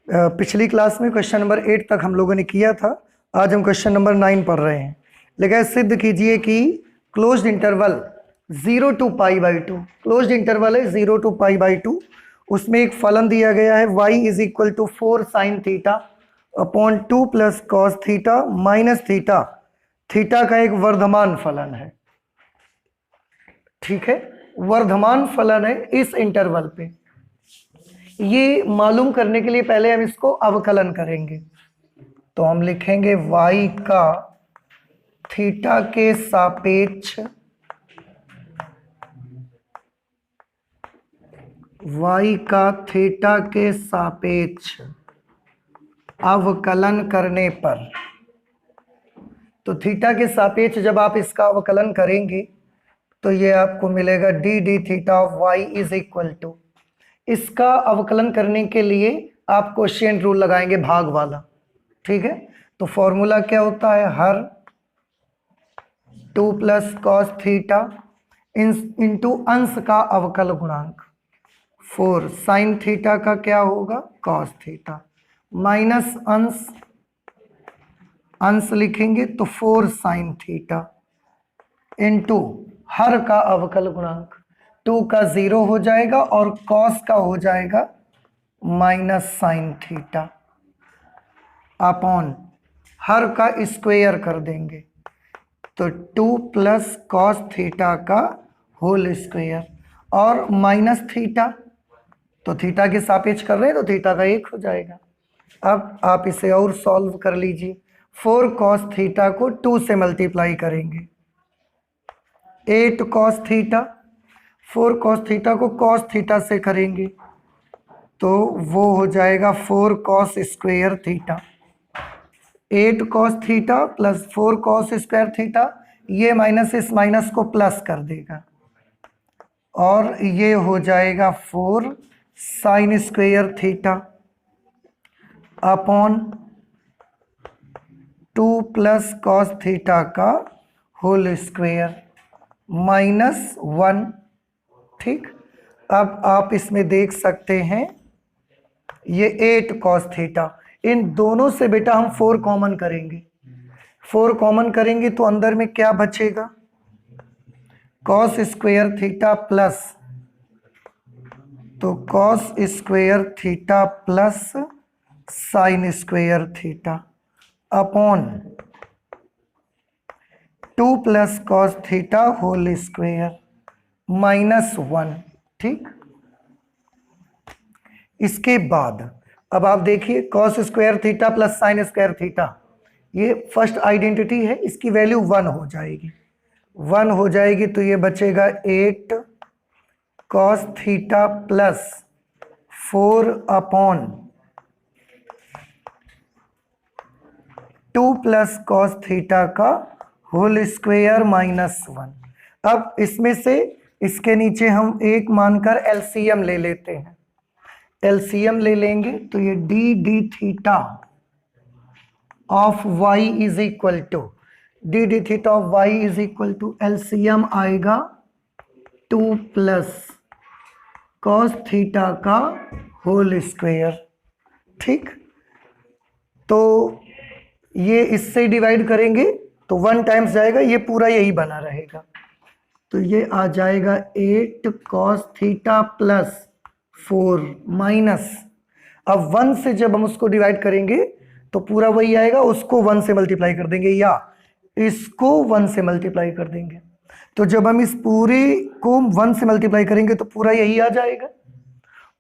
पिछली क्लास में question number 8 तक हम लोगों ने किया था। आज हम क्वेश्चन नंबर 9 पढ़ रहे हैं। लेकिन सिद्ध कीजिए कि closed interval 0 to pi by 2, closed interval है 0 टू पाई बाई 2, उसमें एक फलन दिया गया है y is equal to 4 sine theta upon 2 plus cos theta minus theta. Theta का एक वर्धमान फलन है, ठीक है, वर्धमान फलन है इस इंटरवल पे। ये मालूम करने के लिए पहले हम इसको अवकलन करेंगे। तो हम लिखेंगे y का थीटा के सापेक्ष अवकलन करने पर, तो थीटा के सापेक्ष जब आप इसका अवकलन करेंगे तो ये आपको मिलेगा D D theta of y is equal to, इसका अवकलन करने के लिए आप क्वोशिएंट रूल लगाएंगे, भाग वाला, ठीक है। तो फॉर्मूला क्या होता है, हर 2 प्लस कॉस थीटा इंटू अंश का अवकल गुणांक 4 साइन थीटा का क्या होगा, कॉस थीटा, माइनस अंश लिखेंगे तो 4 साइन थीटा इंटू हर का अवकल गुणांक 2 का 0 हो जाएगा और कॉस का हो जाएगा minus sign theta upon her का स्क्वायर कर देंगे तो 2 प्लस कॉस थीटा का होल स्क्वायर और माइनस थीटा, तो थीटा के सापेक्ष कर रहे हैं तो थीटा का 1 हो जाएगा। अब आप इसे और सॉल्व कर लीजिए। 4 कॉस थीटा को 2 से मल्टीप्लाई करेंगे 8 कॉस थीटा, 4 कॉस थीटा को कॉस थीटा से करेंगे तो वो हो जाएगा 4 cos square theta, 8 cos theta plus 4 cos square theta, ये माइनस इस माइनस को प्लस कर देगा और ये हो जाएगा 4 sign square theta upon 2 plus cos theta का होल स्क्वायर माइनस 1, ठीक। अब आप इसमें देख सकते हैं ये 8 कॉस थीटा, इन दोनों से बेटा हम 4 कॉमन करेंगे, 4 कॉमन करेंगे तो अंदर में क्या बचेगा, कॉस स्क्वायर थीटा प्लस, तो cos square theta plus sine square theta upon 2 plus cos theta whole square minus 1, ठीक। इसके बाद अब आप देखिए cos square theta plus sine square theta, ये फर्स्ट आइडेंटिटी है, इसकी वैल्यू 1 हो जाएगी, 1 हो जाएगी तो ये बचेगा 8 cos theta plus 4 upon 2 plus cos theta का होल स्क्वायर माइनस 1। अब इसमें से इसके नीचे हम एक मानकर एलसीएम ले लेते हैं, एलसीएम ले लेंगे तो ये D D theta of y is equal to, D D theta of y is equal to LCM आएगा 2 प्लस कॉस थीटा का होल स्क्वायर, ठीक। तो ये इससे डिवाइड करेंगे तो 1 टाइम्स जाएगा, ये पूरा यही बना रहेगा, तो ये आ जाएगा 8 कॉस थीटा प्लस 4 माइनस, अब 1 से जब हम उसको डिवाइड करेंगे तो पूरा वही आएगा, उसको 1 से मल्टीप्लाई कर देंगे या इसको 1 से मल्टीप्लाई कर देंगे, तो जब हम इस पूरे को 1 से मल्टीप्लाई करेंगे तो पूरा यही आ जाएगा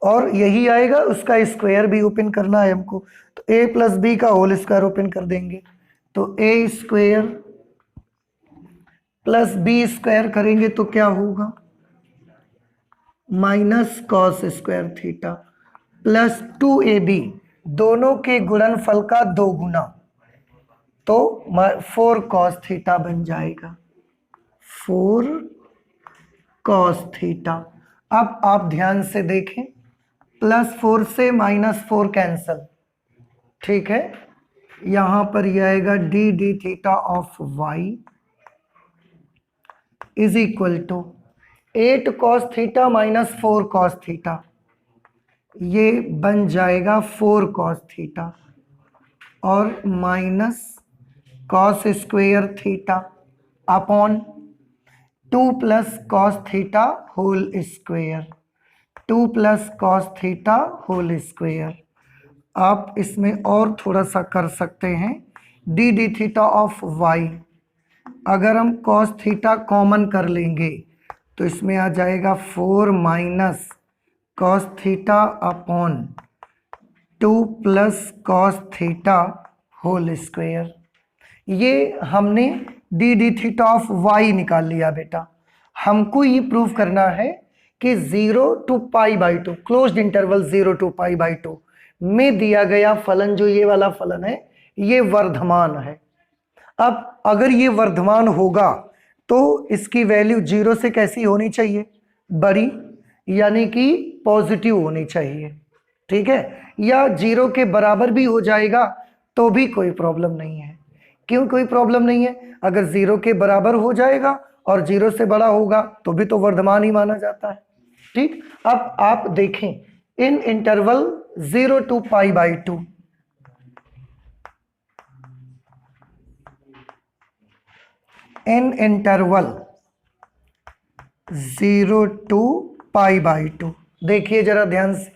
और यही आएगा, उसका स्क्वायर भी ओपन करना है हमको, तो a प्लस बी का होल स्क्वायर ओपन कर देंगे तो a square plus B square करेंगे तो क्या होगा, minus cos square theta plus 2ab, दोनों के गुणनफल का 2 गुना, तो 4 कॉस थीटा बन जाएगा, 4 कॉस थीटा। अब आप ध्यान से देखें, प्लस 4 से माइनस 4 कैंसल, ठीक है, यहां पर यह आएगा D D theta of y is equal to 8 cos theta minus 4 cos theta, ये बन जाएगा 4 cos थीटा और minus cos square theta upon 2 plus cos theta whole square, 2 plus cos theta whole square. आप इसमें और थोड़ा सा कर सकते हैं, D D theta of Y, अगर हम कॉस थीटा कॉमन कर लेंगे तो इसमें आ जाएगा 4 minus cos theta upon 2 plus cos theta whole square. ये हमने D D theta of Y निकाल लिया बेटा। हमको ये प्रूव करना है कि 0 to π/2 क्लोज्ड इंटरवल 0 to π/2 में दिया गया फलन, जो ये वाला फलन है, ये वर्धमान है। अब अगर ये वर्धमान होगा तो इसकी वैल्यू 0 से कैसी होनी चाहिए, बड़ी, यानी कि पॉजिटिव होनी चाहिए, ठीक है। या 0 के बराबर भी हो जाएगा तो भी कोई प्रॉब्लम नहीं है। क्यों कोई प्रॉब्लम नहीं है? अगर 0 के बराबर हो जाएगा और 0 से बड़ा होगा तो भी तो वर्धमान ही माना जाता है, ठीक। अब आप देखें in interval 0 to π/2, in interval 0 to π/2, देखिए जरा ध्यान से,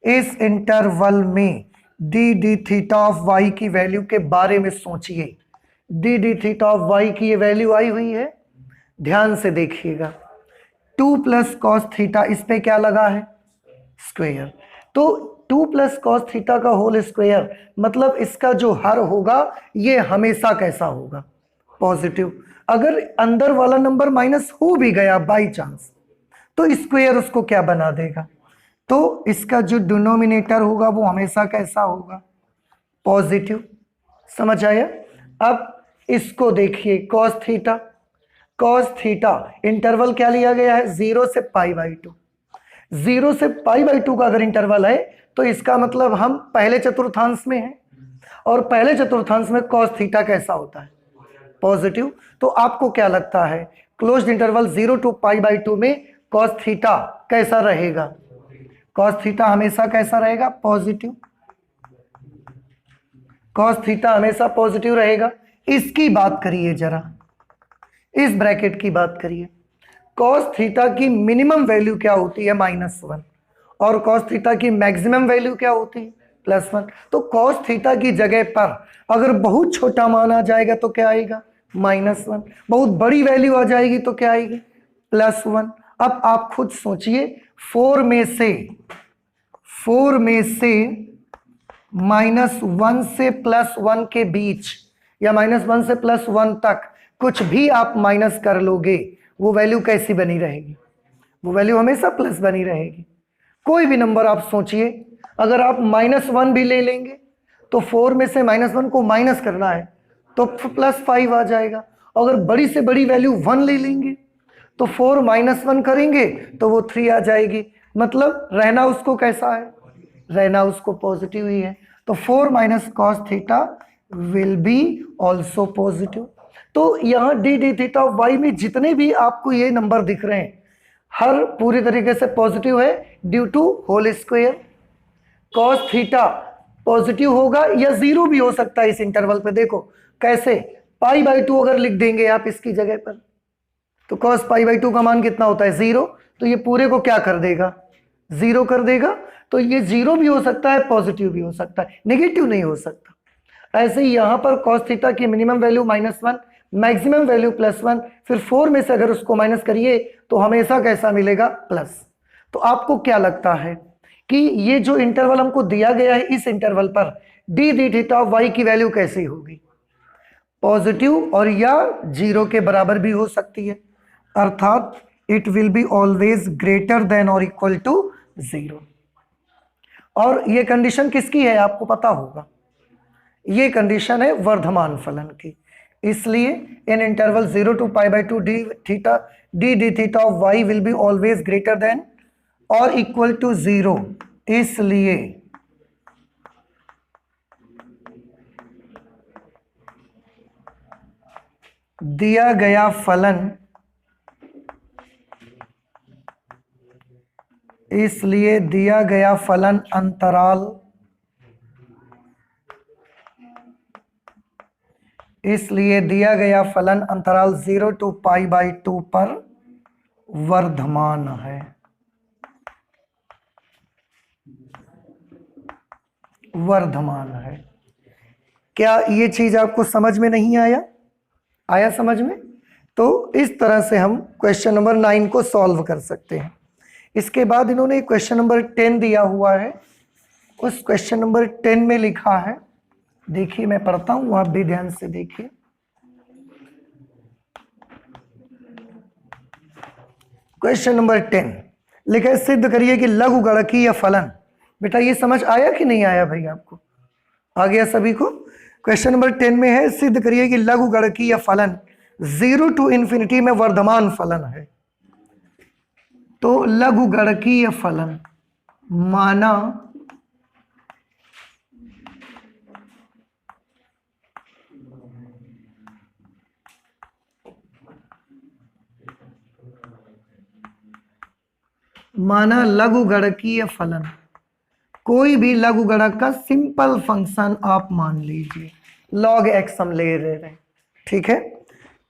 इस इंटरवल में D D theta of Y की वैल्यू के बारे में सोचिए। D D theta of Y की ये वैल्यू आई हुई है, ध्यान से देखिएगा। 2 प्लस कॉस थीटा, इस पे क्या लगा है, स्क्वायर। तो 2 प्लस कॉस थीटा का होल स्क्वायर, मतलब इसका जो हर होगा ये हमेशा कैसा होगा, पॉजिटिव। अगर अंदर वाला नंबर माइनस हो भी गया बाई चांस तो स्क्वायर उसको क्या बना देगा, तो इसका जो डिनोमिनेटर होगा वो हमेशा कैसा होगा, पॉजिटिव। समझ आया? अब इसको देखिए, cos theta, cos theta interval क्या लिया गया है, 0 से π/2। 0 से π/2 का अगर इंटरवल है तो इसका मतलब हम पहले चतुर्थांश में हैं, और पहले चतुर्थांश में कॉस थीटा कैसा होता है, पॉजिटिव। तो आपको क्या लगता है, क्लोज्ड इंटरवल 0 to π/2 में कॉस थीटा कैसा रहेगा, कॉस थीटा हमेशा कैसा रहेगा, पॉजिटिव। कॉस थीटा हमेशा पॉजिटिव रहेगा। इसकी बात करिए जरा, इस ब्रैकेट की बात करिए। कॉस थीटा की मिनिमम वैल्यू क्या होती है, -1, और कॉस थीटा की मैक्सिमम वैल्यू क्या होती है, +1। तो कॉस थीटा की जगह पर अगर बहुत छोटा मान आ जाएगा तो क्या आएगा, -1। बहुत बड़ी वैल्यू आ जाएगी तो क्या आएगी, +1। अब आप खुद सोचिए, 4 में से -1 से +1 के बीच, या -1 से +1 तक कुछ भी आप माइनस कर लोगे, वो वैल्यू कैसी बनी रहेगी, वो वैल्यू हमेशा प्लस बनी रहेगी। कोई भी नंबर आप सोचिए, अगर आप -1 भी ले लेंगे तो 4 में से -1 को माइनस करना है तो +5 आ जाएगा। अगर बड़ी से बड़ी वैल्यू 1 ले लेंगे तो 4 - 1 करेंगे तो वो 3 आ जाएगी। मतलब रहना उसको कैसा है, रहना उसको पॉजिटिव ही है। तो 4 minus cos theta will be also positive. तो यहाँ D D theta of Y में जितने भी आपको ये नंबर दिख रहे हैं, हर पूरी तरीके से पॉजिटिव है due to whole square. Cos theta positive होगा या 0 भी हो सकता है इस इंटरवल पे। देखो कैसे, π/2 अगर लिख देंगे आप इसकी जगह पर तो cos π/2 का मान कितना होता है, 0। तो ये पूरे को क्या कर देगा, 0 कर देगा। तो ये 0 भी हो सकता है, पॉजिटिव भी हो सकता है, नेगेटिव नहीं हो सकता। ऐसे ही यहां पर cos थीटा की मिनिमम वैल्यू -1, मैक्सिमम वैल्यू +1, फिर 4 में से अगर उसको माइनस करिए तो हमेशा कैसा मिलेगा, प्लस। तो आपको क्या लगता है कि ये जो इंटरवल हमको दिया गया है, इस इंटरवल पर D D theta of Y की वैल्यू कैसी होगी, पॉजिटिव और या 0 के बराबर भी हो सकती है, अर्थात it will be always greater than और इक्वल टू 0। और ये कंडीशन किसकी है आपको पता होगा, ये कंडीशन है वर्धमान फलन की। इसलिए in interval 0 to π/2 D D theta of Y will be always greater than और इक्वल टू 0। इसलिए दिया गया फलन इसलिए दिया गया फलन अंतराल, इसलिए दिया गया फलन अंतराल 0 to π/2 पर वर्धमान है। वर्धमान है। क्या ये चीज आपको समझ में नहीं आया? आया समझ में? तो इस तरह से हम क्वेश्चन नंबर 9 को सॉल्व कर सकते हैं। इसके बाद इन्होंने क्वेश्चन नंबर 10 दिया हुआ है। उस क्वेश्चन नंबर 10 में लिखा है, देखिए मैं पढ़ता हूं, आप भी ध्यान से देखिए। क्वेश्चन नंबर 10 लिखा है, सिद्ध करिए कि लघुगणकीय फलन। बेटा ये समझ आया कि नहीं आया भाई? आपको आ गया सभी को? क्वेश्चन नंबर 10 में है, सिद्ध करिए कि लघुगणकीय फलन 0 to ∞ में वर्धमान फलन है। तो लघुगणकीय फलन माना लघुगणकीय फलन, कोई भी लघुगणक का सिंपल फंक्शन आप मान लीजिए, log x हम ले रहे हैं, ठीक है।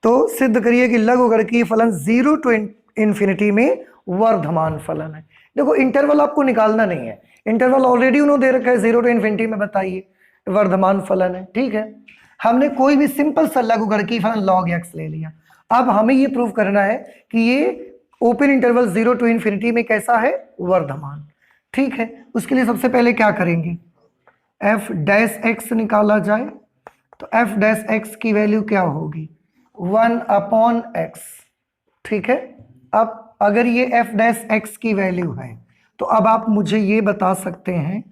तो सिद्ध करिए कि लघुगणकीय फलन 0 to ∞ में वर्धमान फलन है। देखो इंटरवल आपको निकालना नहीं है, इंटरवल ऑलरेडी उन्होंने दे रखा है 0 to ∞ में, बताइए वर्धमान फलन है, ठीक है। हमने कोई भी सिंपल सा लघुगणकीय फलन log x ले लिया। अब हमें ये प्रूव करना है कि ये ओपन इंटरवल 0 to ∞ में कैसा है? वर्धमान, ठीक है। उसके लिए सबसे पहले क्या करेंगे? f' निकाला जाए तो f' की वैल्यू क्या होगी? 1/x, ठीक है। अब अगर ये f' की वैल्यू है तो अब आप मुझे ये बता सकते हैं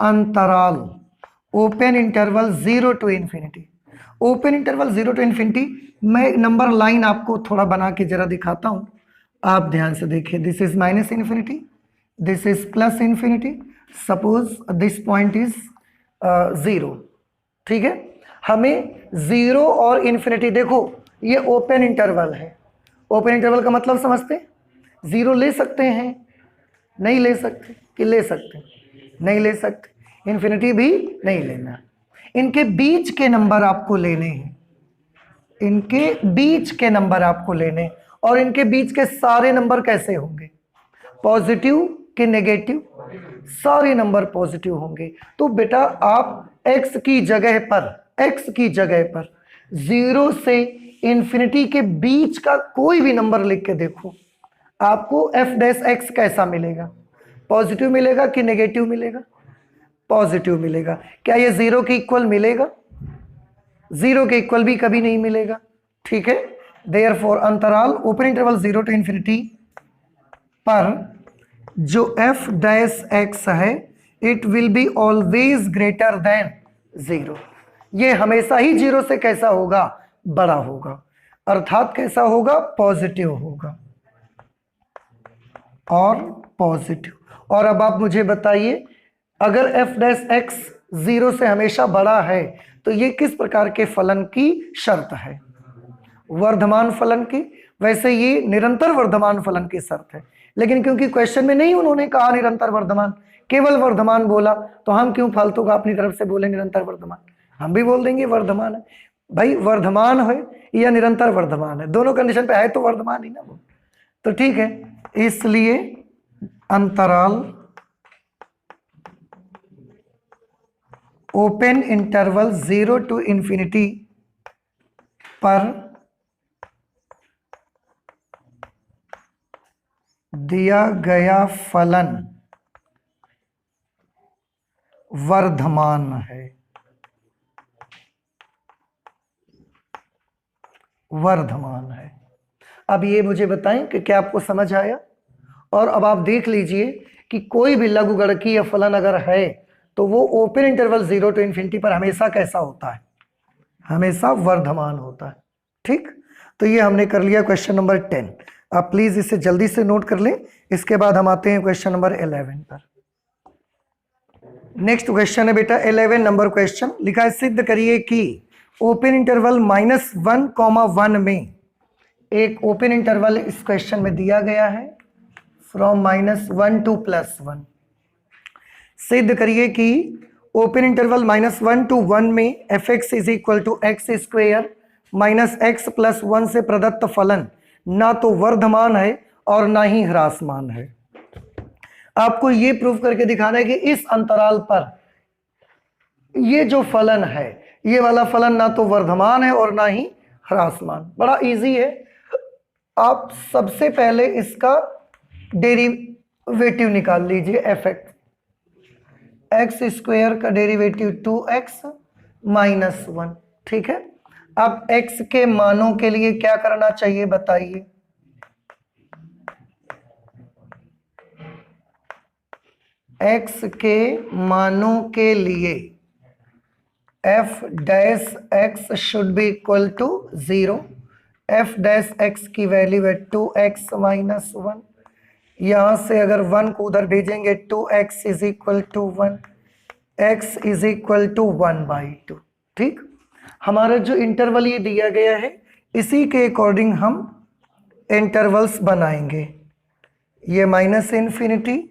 अंतराल open interval 0 to ∞, open interval 0 to ∞, मैं नंबर लाइन आपको थोड़ा बना के जरा दिखाता हूं, आप ध्यान से देखिए। This is -∞, this is +∞, suppose this point is 0, ठीक है। हमें 0 और ∞, देखो ये ओपन इंटरवल है, ओपन इंटरवल का मतलब समझते हैं? 0 ले सकते हैं, नहीं ले सकते, कि ले सकते हैं, नहीं ले सकते, ∞ भी नहीं लेना। इनके बीच के नंबर आपको लेने हैं, इनके बीच के नंबर आपको लेने, और इनके बीच के सारे नंबर कैसे होंगे? पॉजिटिव कि नेगेटिव? सारे नंबर पॉजिटिव होंगे। तो बेटा आप x की जगह पर 0 से ∞ के बीच का कोई भी नंबर लिख के देखो, आपको f' कैसा मिलेगा? पॉजिटिव मिलेगा कि नेगेटिव मिलेगा? पॉजिटिव मिलेगा। क्या ये 0 के इक्वल मिलेगा? 0 के इक्वल भी कभी नहीं मिलेगा, ठीक है। देयरफॉर अंतराल ओपन इंटरवल 0 to ∞ पर जो f' है it will be always greater than 0, ये हमेशा ही 0 से कैसा होगा? बड़ा होगा, अर्थात कैसा होगा? पॉजिटिव होगा और पॉजिटिव। और अब आप मुझे बताइए, अगर f' 0 से हमेशा बड़ा है तो ये किस प्रकार के फलन की शर्त है? वर्धमान फलन की। वैसे ये निरंतर वर्धमान फलन की शर्त है, लेकिन क्योंकि क्वेश्चन में नहीं उन्होंने कहा निरंतर वर्धमान, केवल वर्धमान बोला, तो हम क्यों फालतू का अपनी तरफ से बोले निरंतर वर्धमान? हम भी बोल देंगे वर्धमान है। भाई वर्धमान है या निरंतर वर्धमान है, दोनों कंडीशन पे है तो वर्धमान ही ना वो, तो ठीक है। इसलिए अंतराल ओपन इंटरवल 0 to ∞ पर दिया गया फलन वर्धमान है, वर्धमान है। अब ये मुझे बताएं कि क्या आपको समझ आया? और अब आप देख लीजिए कि कोई भी लघुगणकीय फलन अगर है तो वो ओपन इंटरवल 0 to ∞ पर हमेशा कैसा होता है? हमेशा वर्धमान होता है, ठीक। तो ये हमने कर लिया क्वेश्चन नंबर 10। आप प्लीज इसे जल्दी से नोट कर लें। इसके बाद हम आते हैं क्वेश्चन नंबर 11 पर। नेक्स्ट क्वेश्चन है बेटा 11 नंबर क्वेश्चन, लिखा है सिद्ध करिए कि ओपन इंटरवल -1, 1 में एक ओपन इंटरवल इस क्वेश्चन में दिया गया है फ्रॉम -1 to +1। सिद्ध करिए कि ओपन इंटरवल -1 to 1 में f(x) is equal to x² minus x plus 1 से प्रदत्त फलन ना तो वर्धमान है और ना ही ह्रासमान है। आपको ये प्रूव करके दिखाना है कि इस अंतराल पर ये जो फलन है, ये वाला फलन ना तो वर्धमान है और ना ही ह्रासमान। बड़ा इजी है। आप सबसे पहले इसका डेरिवेटिव निकाल लीजिए f(x) x² का डेरिवेटिव 2x माइनस 1। ठीक है, अब x के मानों के लिए क्या करना चाहिए बताइए। x के मानों के लिए f' should be equal to 0। f' की वैल्यू है 2x माइनस 1। यहां से अगर 1 को उधर भेजेंगे 2x is equal to 1, x is equal to 1/2। ठीक, हमारा जो इंटरवल ये दिया गया है इसी के अकॉर्डिंग हम इंटरवल्स बनाएंगे। ये -∞,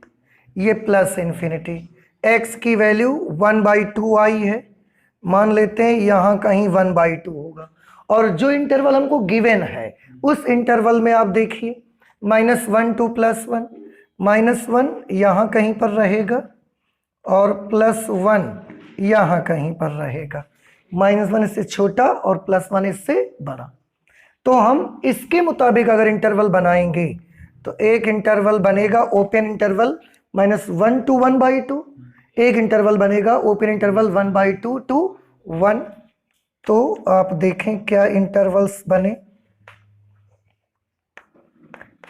ये +∞। x की वैल्यू 1/2 आई है, मान लेते हैं यहां कहीं 1/2 होगा। और जो इंटरवल हमको गिवन है उस इंटरवल में आप देखिए -1 to +1, -1 यहां कहीं पर रहेगा और +1 यहां कहीं पर रहेगा। -1 इससे छोटा और +1 इससे बड़ा। तो हम इसके मुताबिक अगर इंटरवल बनाएंगे तो एक इंटरवल बनेगा ओपन इंटरवल -1 to 1/2, एक इंटरवल बनेगा ओपन इंटरवल 1/2 to 1। तो आप देखें क्या इंटरवल्स बने।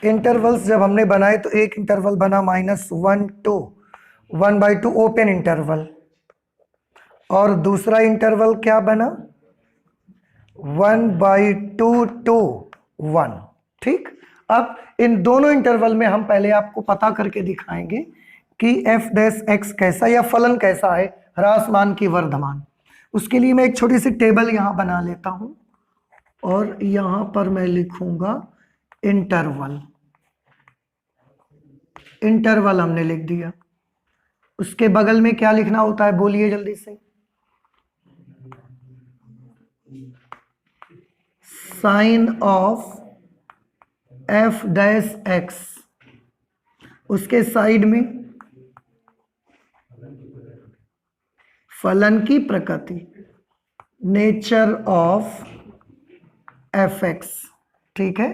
इंटरवल्स जब हमने बनाए तो एक इंटरवल बना -1 to 1/2 ओपन इंटरवल, और दूसरा इंटरवल क्या बना 1/2 to 1। ठीक, अब इन दोनों इंटरवल में हम पहले आपको पता करके दिखाएंगे कि f' कैसा या फलन कैसा है, ह्रासमान की वर्धमान। उसके लिए मैं एक छोटी सी टेबल यहां बना लेता हूं और यहां पर मैं लिखूंगा इंटरवल। इंटरवल हमने लिख दिया। उसके बगल में क्या लिखना होता है बोलिए जल्दी से। Sine of f'। उसके साइड में फलन की प्रकृति, नेचर ऑफ f(x). ठीक है,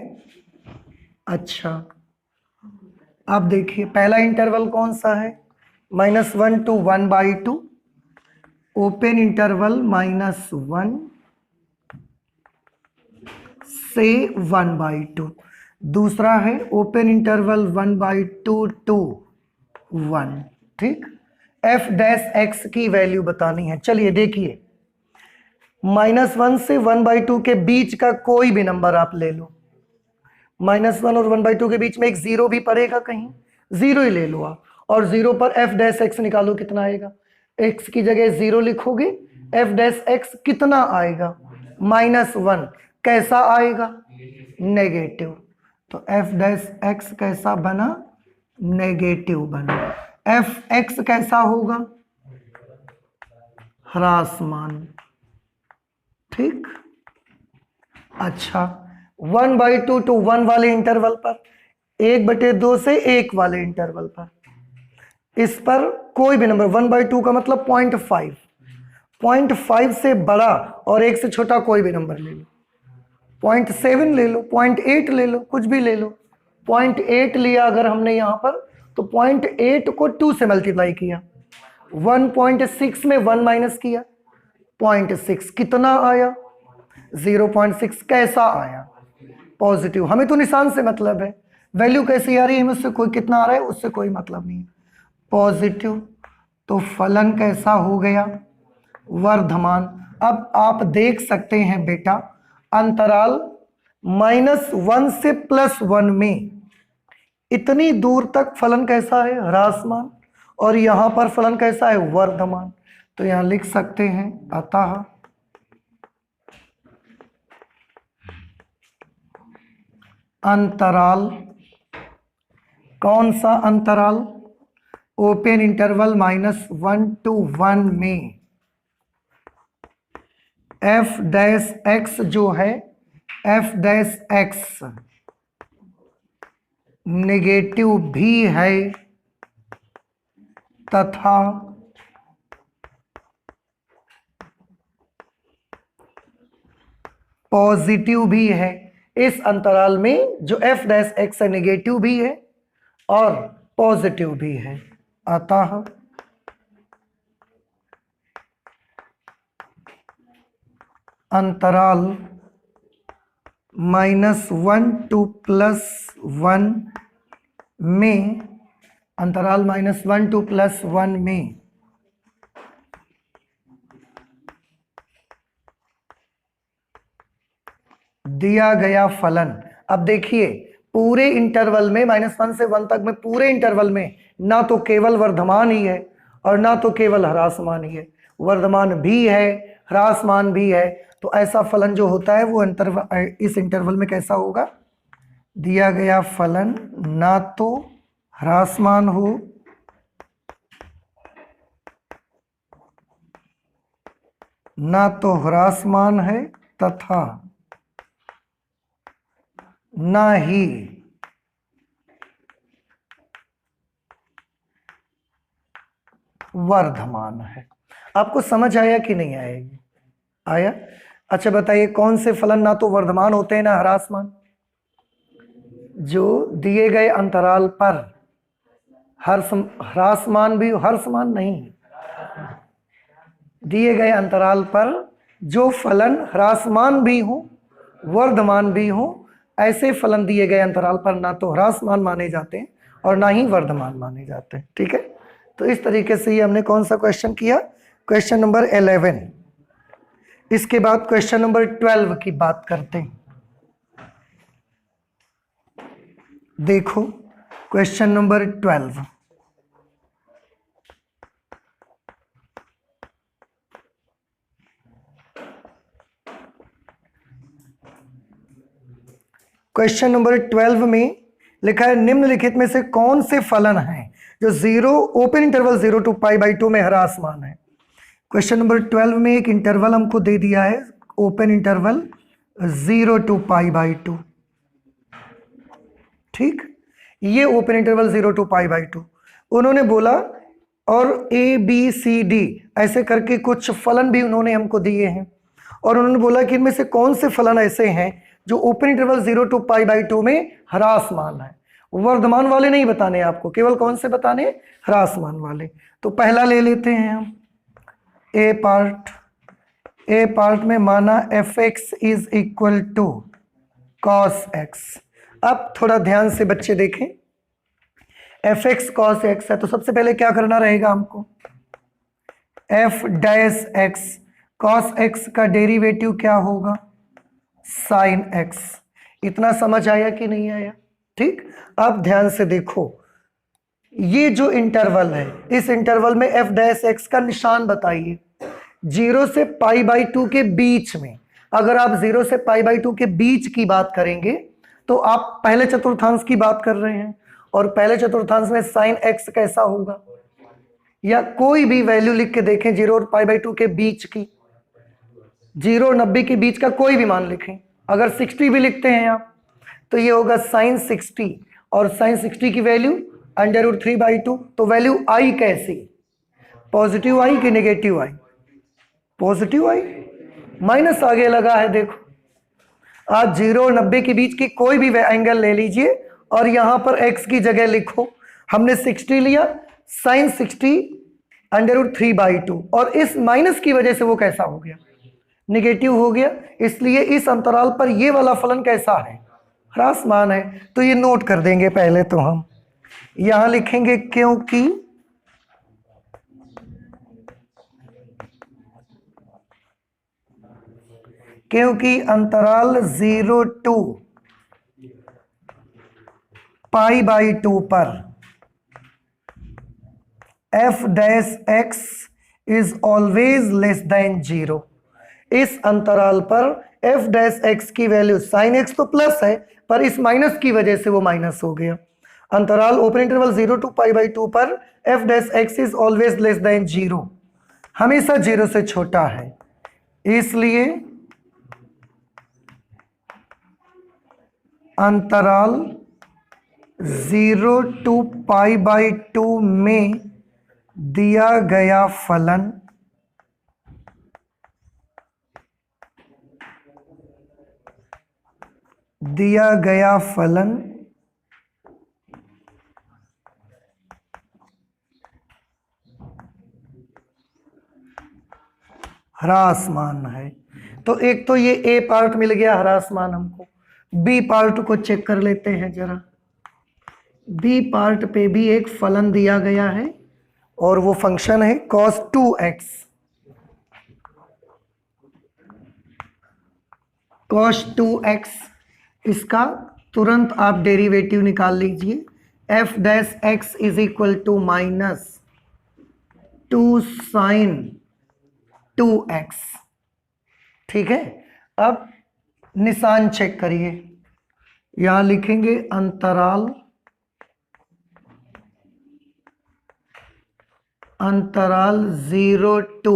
अच्छा अब देखिए पहला इंटरवल कौन सा है, -1 to 1/2 ओपन इंटरवल -1 से 1/2। दूसरा है ओपन इंटरवल 1/2 to 1। ठीक, f' की वैल्यू बतानी है। चलिए देखिए, -1 से 1/2 के बीच का कोई भी नंबर आप ले लो। -1 और 1/2 के बीच में एक 0 भी पड़ेगा, कहीं 0 ही ले लो आप, और 0 पर f' निकालो कितना आएगा। x की जगह 0 लिखोगे, f' कितना आएगा -1। कैसा आएगा नेगेटिव। तो f' कैसा बना नेगेटिव बना। f(x) कैसा होगा ह्रासमान। ठीक, अच्छा 1/2 to 1 वाले इंटरवल पर, 1/2 से 1 वाले इंटरवल पर, इस पर कोई भी नंबर 1/2 का मतलब 0.5, 0.5 से बड़ा और 1 से छोटा कोई भी नंबर ले लो, 0.7 ले लो, 0.8 ले लो, कुछ भी ले लो। 0.8 लिया अगर हमने यहां पर तो 0.8 को 2 से मल्टीप्लाई किया, 1.6 में 1 माइनस किया, 0.6 कितना आया 0.6। कैसा आया पॉजिटिव। हमें तो निशान से मतलब है, वैल्यू कैसी आ रही है हमें उससे कोई, कितना आ रहा है उससे कोई मतलब नहीं है, पॉजिटिव। तो फलन कैसा हो गया वर्धमान। अब आप देख सकते हैं बेटा अंतराल -1 से +1 में इतनी दूर तक फलन कैसा है ह्रासमान, और यहां पर फलन कैसा है वर्धमान। तो यहां लिख सकते हैं अतः अंतराल, कौन सा अंतराल? ओपन इंटरवल -1 to 1 में एफ डैश एक्स जो है, एफ डैश एक्स नेगेटिव भी है तथा पॉजिटिव भी है। इस अंतराल में जो एफ डैश एक्स है नेगेटिव भी है और पॉजिटिव भी है। अतः अंतराल -1 to +1 में, अंतराल -1 to +1 में दिया गया फलन। अब देखिए पूरे इंटरवल में -1 से 1 तक में, पूरे इंटरवल में ना तो केवल वर्धमान ही है और ना तो केवल ह्रासमान ही है, वर्धमान भी है ह्रासमान भी है। तो ऐसा फलन जो होता है वो इस इंटरवल में कैसा होगा? दिया गया फलन ना तो ह्रासमान हो ना तो ह्रासमान है तथा ना ही वर्धमान है। आपको समझ आया कि नहीं आया? ये आया? अच्छा बताइए कौन से फलन ना तो वर्धमान होते हैं ना ह्रासमान? जो दिए गए अंतराल पर ह्रासमान भी, ह्रासमान नहीं, दिए गए अंतराल पर जो फलन ह्रासमान भी हो वर्धमान भी हो, ऐसे फलन दिए गए अंतराल पर ना तो ह्रासमान माने जाते हैं और ना ही वर्धमान माने जाते हैं। ठीक है, तो इस तरीके से ये हमने कौन सा क्वेश्चन किया? Question number 11। इसके बाद क्वेश्चन नंबर 12 की बात करते हैं। देखो क्वेश्चन नंबर 12, क्वेश्चन नंबर 12 में लिखा है निम्नलिखित में से कौन से फलन हैं जो 0 ओपन इंटरवल 0 to π/2 में ह्रासमान है। क्वेश्चन नंबर 12 में एक इंटरवल हमको दे दिया है, ओपन इंटरवल 0 to π/2। ठीक, ये ओपन इंटरवल 0 to π/2 उन्होंने बोला, और ABCD ऐसे करके कुछ फलन भी उन्होंने हमको दिए हैं, और उन्होंने बोला कि इनमें से कौन से फलन ऐसे हैं जो ओपन इंटरवल 0 to π/2 में ह्रासमान है। वर्धमान वाले नहीं बताने आपको, केवल कौन से बताने? ह्रासमान वाले। तो पहला ले लेते हैं हम ए पार्ट। ए पार्ट में माना fx is equal to cos x। अब थोड़ा ध्यान से बच्चे देखें, fx cos x है तो सबसे पहले क्या करना रहेगा हमको? f dash x, cos x का डेरिवेटिव क्या होगा? sin x। इतना समझ आया कि नहीं आया? ठीक, अब ध्यान से देखो, ये जो इंटरवल है इस इंटरवल में f डैश x का निशान बताइए। 0 से π/2 के बीच में, अगर आप 0 से π/2 के बीच की बात करेंगे तो आप पहले चतुर्थांश की बात कर रहे हैं, और पहले चतुर्थांश में sin x कैसा होगा? या कोई भी वैल्यू लिख के देखें 0 और π/2 के बीच की, 0 और 90 के बीच का कोई भी मान लिखें। अगर 60 भी लिखते हैं आप तो ये होगा sin 60, और sin 60 की वैल्यू √3/2। तो वैल्यू आई कैसी? पॉजिटिव आई कि नेगेटिव आई? पॉजिटिव आई, माइनस आगे लगा है। देखो आप 0 और 90 के बीच की कोई भी एंगल ले लीजिए और यहां पर x की जगह लिखो। हमने 60 लिया, sin 60 √3/2, और इस माइनस की वजह से वो कैसा हो गया? नेगेटिव हो गया। इसलिए इस अंतराल पर ये वाला फलन कैसा है? ह्रासमान है। तो ये नोट कर देंगे पहले तो हम यहां लिखेंगे क्योंकि अंतराल 0 to π/2 पर f dash x is always less than 0। इस अंतराल पर एफ डैश एक्स की वैल्यू साइन एक्स तो प्लस है पर इस माइनस की वजह से वो माइनस हो गया। अंतराल ओपन इंटरवल 0 to π/2 पर F dash X is always less than 0, हमेशा 0 से छोटा है, इसलिए अंतराल 0 to π/2 में दिया गया फलन ह्रासमान है। तो एक तो ये ए पार्ट मिल गया ह्रासमान हमको, बी पार्ट को चेक कर लेते हैं जरा। बी पार्ट पे भी एक फलन दिया गया है और वो फंक्शन है cos 2x। cos 2x, इसका तुरंत आप डेरिवेटिव निकाल लीजिए। F dash X is equal to minus 2 sin 2x। ठीक है, अब निशान चेक करिए, यहां लिखेंगे अंतराल 0 to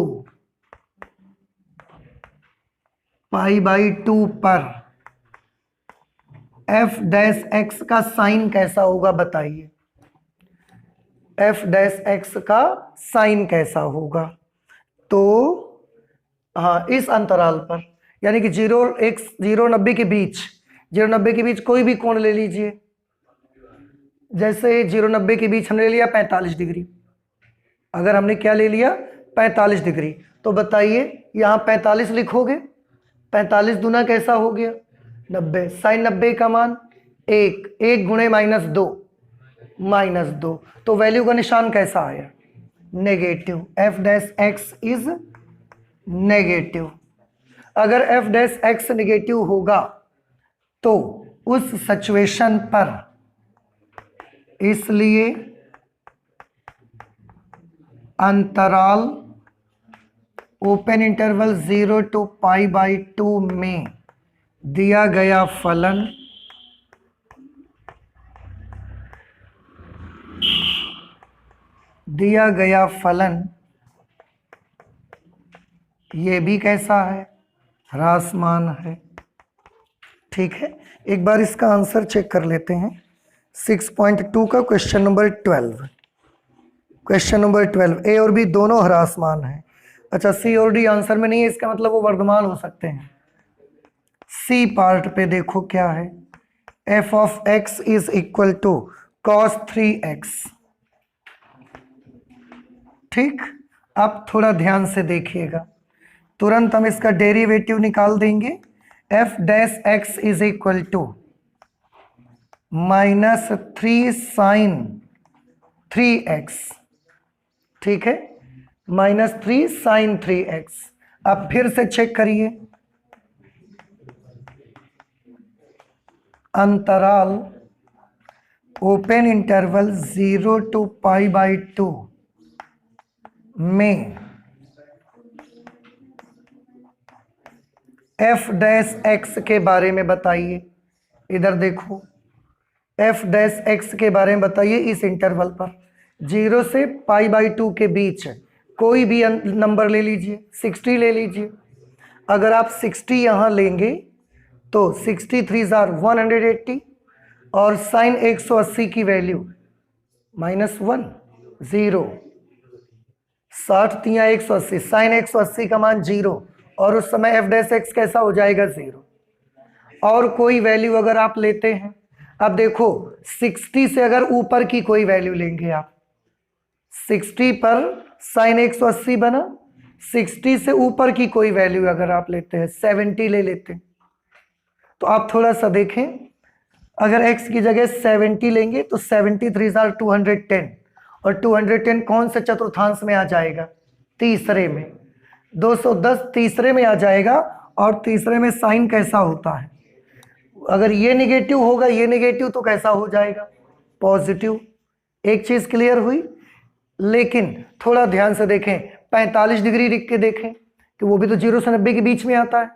π/2 पर एफ डैश एक्स का साइन कैसा होगा बताइए। एफ डैश एक्स का साइन कैसा होगा, तो हाँ इस अंतराल पर यानी कि 0-90 के बीच, 0-90 के बीच कोई भी कोण ले लीजिए। जैसे 0-90 के बीच हमने ले लिया 45 डिग्री, अगर हमने क्या ले लिया 45 डिग्री, तो बताइए यहाँ 45 लिखोगे, 45 दूना कैसा हो गया 90, साइन 90 का मान 1 गुणे -2, तो वैल्यू का निशान कैसा आया negative. F dash X is negative. अगर एफ डैश एक्स नेगेटिव होगा तो उस सिचुएशन पर, इसलिए अंतराल ओपन इंटरवल 0 to π/2 में दिया गया फलन ये भी कैसा है ह्रासमान है। ठीक है, एक बार इसका आंसर चेक कर लेते हैं। 6.2 का क्वेश्चन नंबर 12, क्वेश्चन नंबर 12 ए और बी दोनों ह्रासमान है। अच्छा, सी और डी आंसर में नहीं है, इसका मतलब वो वर्धमान हो सकते हैं। सी पार्ट पे देखो क्या है, F of X is equal to cos 3x। ठीक, अब थोड़ा ध्यान से देखिएगा, तुरंत हम इसका डेरिवेटिव निकाल देंगे। F dash X is equal to -3 sin 3x। ठीक है, -3 sin 3x। अब फिर से चेक करिए, अंतराल ओपन इंटरवल 0 to π/2 में एफ डैश एक्स के बारे में बताइए। इधर देखो, एफ डैश एक्स के बारे में बताइए इस इंटरवल पर 0 से π/2 के बीच कोई भी नंबर ले लीजिए, 60 ले लीजिए। अगर आप 60 यहाँ लेंगे तो 63 are 180 और साइन 180 की वैल्यू -1 0, 60 तिया 180, साइन 180 का मान 0 और उस समय एफ डैश एक्स कैसा हो जाएगा 0। और कोई वैल्यू अगर आप लेते हैं, अब देखो 60 से अगर ऊपर की कोई वैल्यू लेंगे आप, 60 पर साइन 180 बना, 60 से ऊपर की कोई वैल्यू अगर आप लेते हैं, 70 ले लेते हैं, तो आप थोड़ा सा देखें, अगर x की जगह 70 लेंगे तो 73 are 210 और 210 कौन से चतुर्थांश में आ जाएगा तीसरे में, 210 तीसरे में आ जाएगा। और तीसरे में साइन कैसा होता है, अगर ये नेगेटिव होगा ये नेगेटिव तो कैसा हो जाएगा पॉजिटिव। एक चीज क्लियर हुई, लेकिन थोड़ा ध्यान से देखें, 45 डिग्री लिख के देखें कि वो भी तो 0 से 90 के बीच में आता है,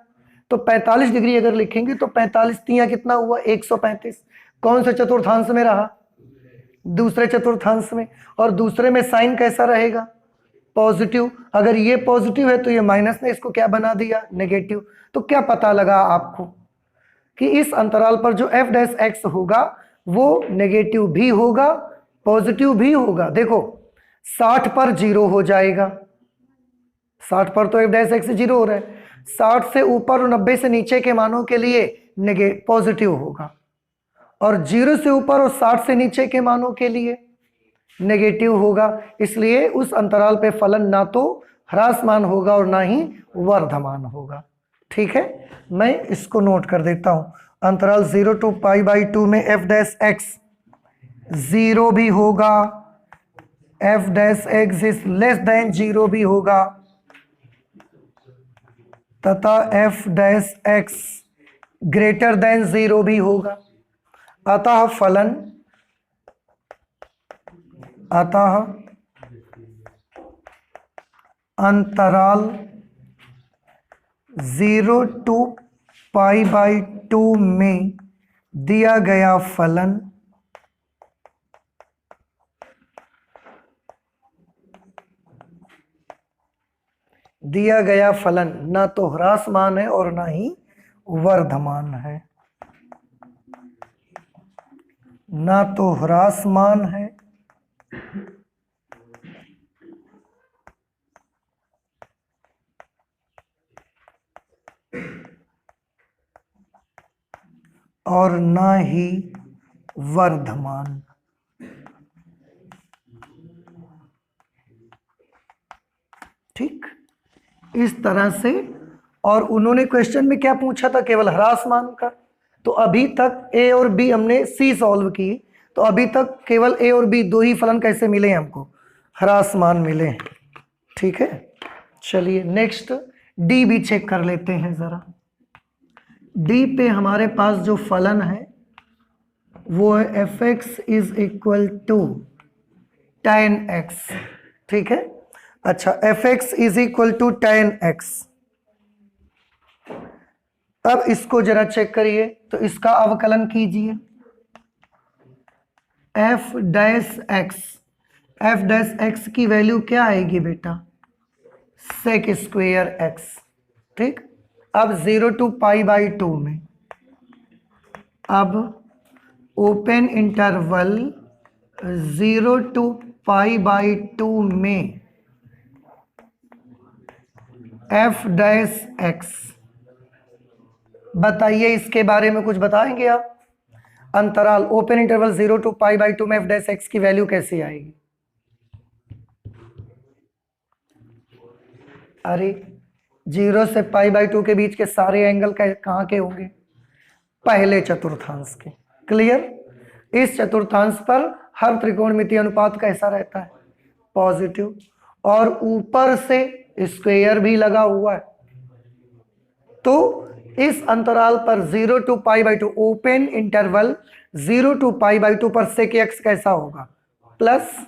तो 45 डिग्री अगर लिखेंगे तो 45 तिया कितना हुआ 135। कौन से चतुर्थांश में रहा? दूसरे चतुर्थांश में। और दूसरे में साइन कैसा रहेगा? पॉजिटिव। अगर ये पॉजिटिव है तो ये माइनस ने इसको क्या बना दिया? नेगेटिव। तो क्या पता लगा आपको कि इस अंतराल पर जो f डैश एक्स होगा वो नेगेटिव भी होगा पॉजिटिव भी होगा। देखो 60 पर 0 हो जाएगा, 60 पर तो f डैश एक्स 0 हो रहा है, 60 से ऊपर और 90 से नीचे के मानों के लिए पॉजिटिव होगा, और 0 से ऊपर और 60 से नीचे के मानों के लिए नेगेटिव होगा। इसलिए उस अंतराल पे फलन ना तो ह्रासमान होगा और ना ही वर्धमान होगा। ठीक है, मैं इसको नोट कर देता हूं। अंतराल 0 to π/2 में f डैश एक्स 0 भी होगा, f dash X is less than 0 भी होगा, तथा f dash x greater than 0 भी होगा। अतः फलन अंतराल 0 to π/2 में दिया गया फलन ना तो ह्रासमान है और ना ही वर्धमान है, ना तो ह्रासमान है और ना ही वर्धमान। ठीक, इस तरह से। और उन्होंने क्वेश्चन में क्या पूछा था? केवल ह्रासमान का। तो अभी तक ए और बी हमने सी सॉल्व की, तो अभी तक केवल ए और बी दो ही फलन कैसे मिले हमको? ह्रासमान मिले। ठीक है, चलिए नेक्स्ट डी भी चेक कर लेते हैं जरा। डी पे हमारे पास जो फलन है वो है F X is equal to tan x। ठीक है, अच्छा F X is equal to tan x। अब इसको जरा चेक करिए, तो इसका अवकलन कीजिए। एफ डैश एक्स की वैल्यू क्या आएगी बेटा? Sec square X. ठीक, अब 0 to π/2 में, अब ओपन इंटरवल 0 to π/2 में एफ डैश एक्स, बताइए इसके बारे में कुछ बताएंगे आप? अंतराल ओपन इंटरवल 0 to π/2 में एफ डैश एक्स की वैल्यू कैसी आएगी? अरे 0 से π/2 के बीच के सारे एंगल कहाँ के होंगे? पहले चतुर्थांश के। क्लियर? इस चतुर्थांश पर हर त्रिकोणमितीय अनुपात कैसा रहता है? पॉजिटिव। और ऊपर से स्क्वायर भी लगा हुआ है, तो इस अंतराल पर 0 to π/2 ओपन इंटरवल 0 to π/2 पर सेक एक्स कैसा होगा? प्लस।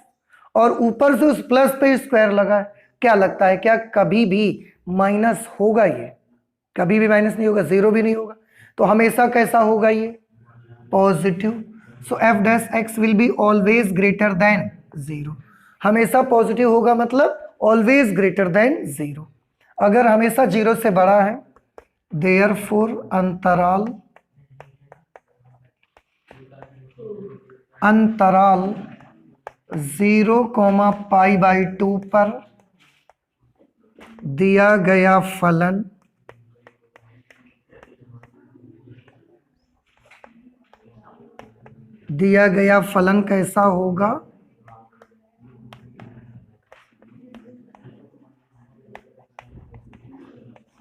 और ऊपर से उस प्लस पे स्क्वायर लगा है, क्या लगता है क्या कभी भी माइनस होगा? ये कभी भी माइनस नहीं होगा, जीरो भी नहीं होगा, तो हमेशा कैसा होगा? ये positive. So F dash X will be always greater than 0। हमेशा पॉजिटिव होगा, मतलब ऑलवेज ग्रेटर देन 0। अगर हमेशा 0 से बड़ा है, देयरफॉर अंतराल 0, π/2 पर दिया गया फलन कैसा होगा?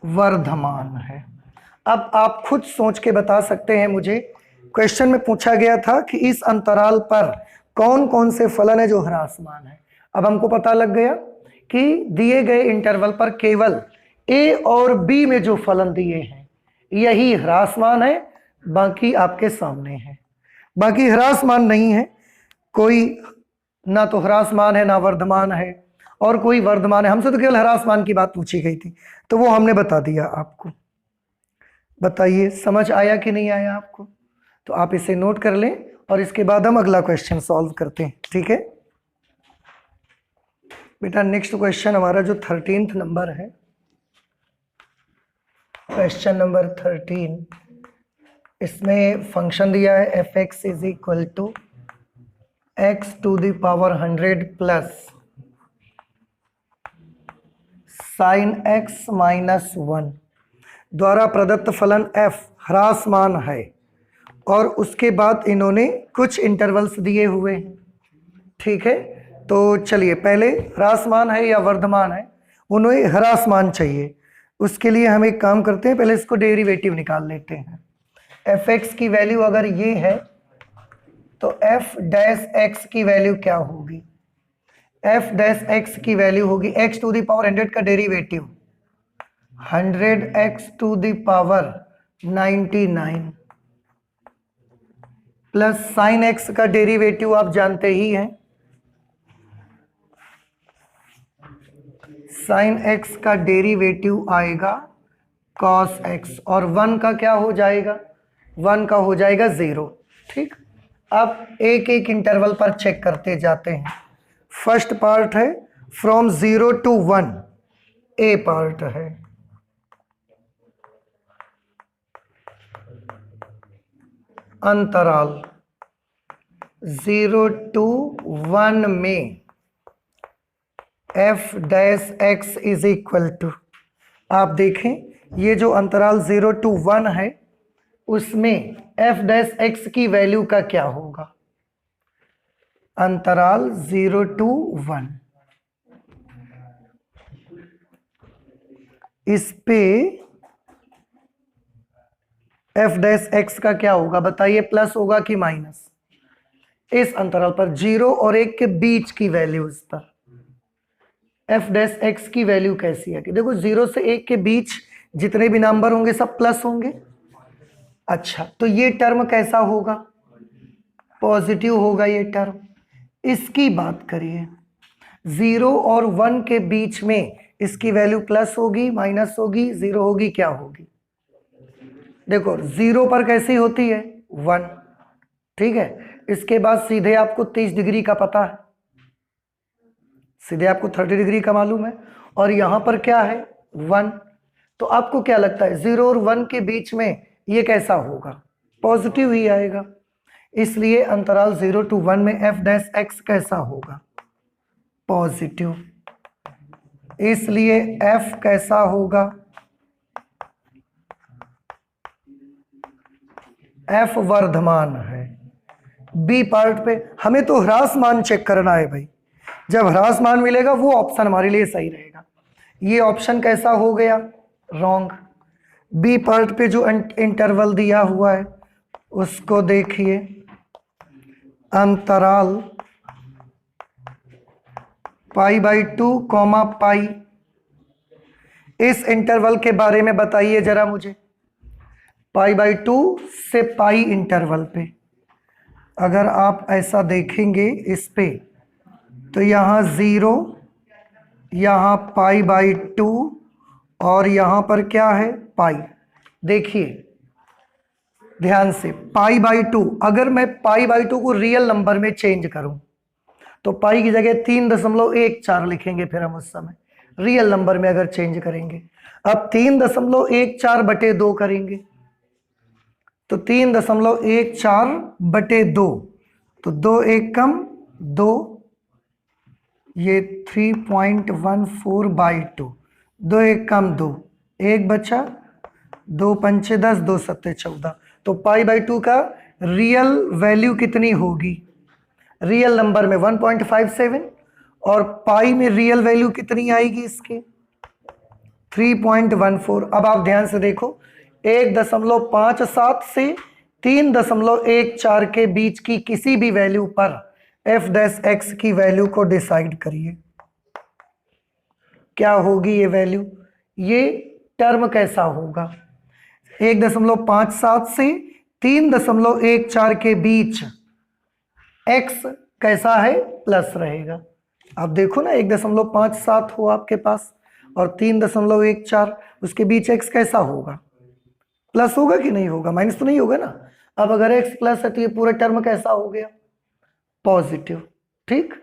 वर्धमान है। अब आप खुद सोच के बता सकते हैं मुझे, क्वेश्चन में पूछा गया था कि इस अंतराल पर कौन कौन से फलन है जो ह्रासमान है। अब हमको पता लग गया कि दिए गए इंटरवल पर केवल ए और बी में जो फलन दिए हैं यही ह्रासमान है, बाकी आपके सामने है। बाकी ह्रासमान नहीं है, कोई ना तो ह्रासमान है ना वर्धमान है, और कोई वर्धमान है। हमसे तो केवल ह्रासमान की बात पूछी गई थी, तो वो हमने बता दिया आपको। बताइए समझ आया कि नहीं आया आपको? तो आप इसे नोट कर लें और इसके बाद हम अगला क्वेश्चन सॉल्व करते हैं, ठीक है बेटा। नेक्स्ट क्वेश्चन हमारा जो 13th नंबर है, क्वेश्चन नंबर 13, इसमें फंक्शन दिया है F X is equal to X to the power 100 plus sine X minus 1 द्वारा प्रदत्त फलन f ह्रासमान है, और उसके बाद इन्होंने कुछ इंटरवल्स दिए हुए हैं, ठीक है। तो चलिए पहले ह्रासमान है या वर्धमान है, उन्हें ह्रासमान चाहिए। उसके लिए हम एक काम करते हैं, पहले इसको डेरिवेटिव निकाल लेते हैं। एफ एक्स की वैल्यू अगर ये है तो एफ डैश एक्स की वैल्यू क्या होगी? एफ डैश एक्स की वैल्यू होगी एक्स टू द पावर 100 का derivative 100x to the power 99 plus sine X का डेरिवेटिव आप जानते ही हैं, साइन एक्स का डेरिवेटिव आएगा कॉस एक्स, और 1 का क्या हो जाएगा? 1 का हो जाएगा 0, ठीक। अब एक एक इंटरवल पर चेक करते जाते हैं। फर्स्ट पार्ट है फ्रॉम 0 to 1, ए पार्ट है, अंतराल 0 to 1 में f dash x is equal to, आप देखें ये जो अंतराल 0 to 1 है उसमें f डैश x की वैल्यू का क्या होगा? अंतराल 0 to 1, इस पे f डैश x का क्या होगा बताइए? प्लस होगा कि माइनस? इस अंतराल पर 0 और 1 के बीच की वैल्यूज पर f डैश x की वैल्यू कैसी है कि देखो 0 से 1 के बीच जितने भी नंबर होंगे सब प्लस होंगे। अच्छा, तो ये टर्म कैसा होगा? पॉजिटिव होगा ये टर्म। इसकी बात करिए, 0 और 1 के बीच में इसकी वैल्यू प्लस होगी, माइनस होगी, 0 होगी, क्या होगी? देखो 0 पर कैसी होती है? 1, ठीक है। इसके बाद सीधे आपको 30 डिग्री का पता है, सीधे आपको 30 डिग्री का मालूम है, और यहां पर क्या है? 1। तो आपको क्या लगता है 0 और 1 के बीच में ये कैसा होगा? पॉजिटिव ही आएगा। इसलिए अंतराल 0 to 1 में f डैश x कैसा होगा? पॉजिटिव। इसलिए f कैसा होगा? f वर्धमान है। बी पार्ट पे हमें तो ह्रासमान चेक करना है भाई, जब ह्रासमान मिलेगा वो ऑप्शन हमारे लिए सही रहेगा। ये ऑप्शन कैसा हो गया? रॉन्ग। बी पार्ट पे जो इंटरवल दिया हुआ है उसको देखिए, अंतराल π/2 पाई। इस इंटरवल के बारे में बताइए जरा मुझे। π/2 से पाई इंटरवल पे अगर आप ऐसा देखेंगे इस पे, तो यहाँ 0, यहाँ π/2 और यहाँ पर क्या है? पाई। देखिए ध्यान से, π/2 अगर मैं π/2 को रियल नंबर में चेंज करूं तो पाई की जगह 3.14 लिखेंगे, फिर हम उस समय रियल नंबर में अगर चेंज करेंगे। अब 3.14/2 करेंगे तो 3.14/2, तो 2 1 कम 2, ये 3.14/2, 2 1 कम 2, 1 बचा, 2 पंचे 10, 2 सत्ते 14। तो π/2 का रियल वैल्यू कितनी होगी? रियल नंबर में 1.57, और पाई में रियल वैल्यू कितनी आएगी इसकी? 3.14। अब आप ध्यान से देखो, 1.57 से 3.14 के बीच की किसी भी वैल्यू पर f डैश x की वैल्यू को डिसाइड करिए, क्या होगी ये वैल्यू? ये टर्म कैसा होगा? 1.57 से 3.14 के बीच x कैसा है? प्लस रहेगा। अब देखो ना, 1.57 हो आपके पास और 3.14, उसके बीच x कैसा होगा? प्लस होगा कि नहीं होगा, माइनस तो नहीं होगा ना। अब अगर x प्लस है तो ये पूरा टर्म कैसा हो गया, पॉजिटिव। ठीक,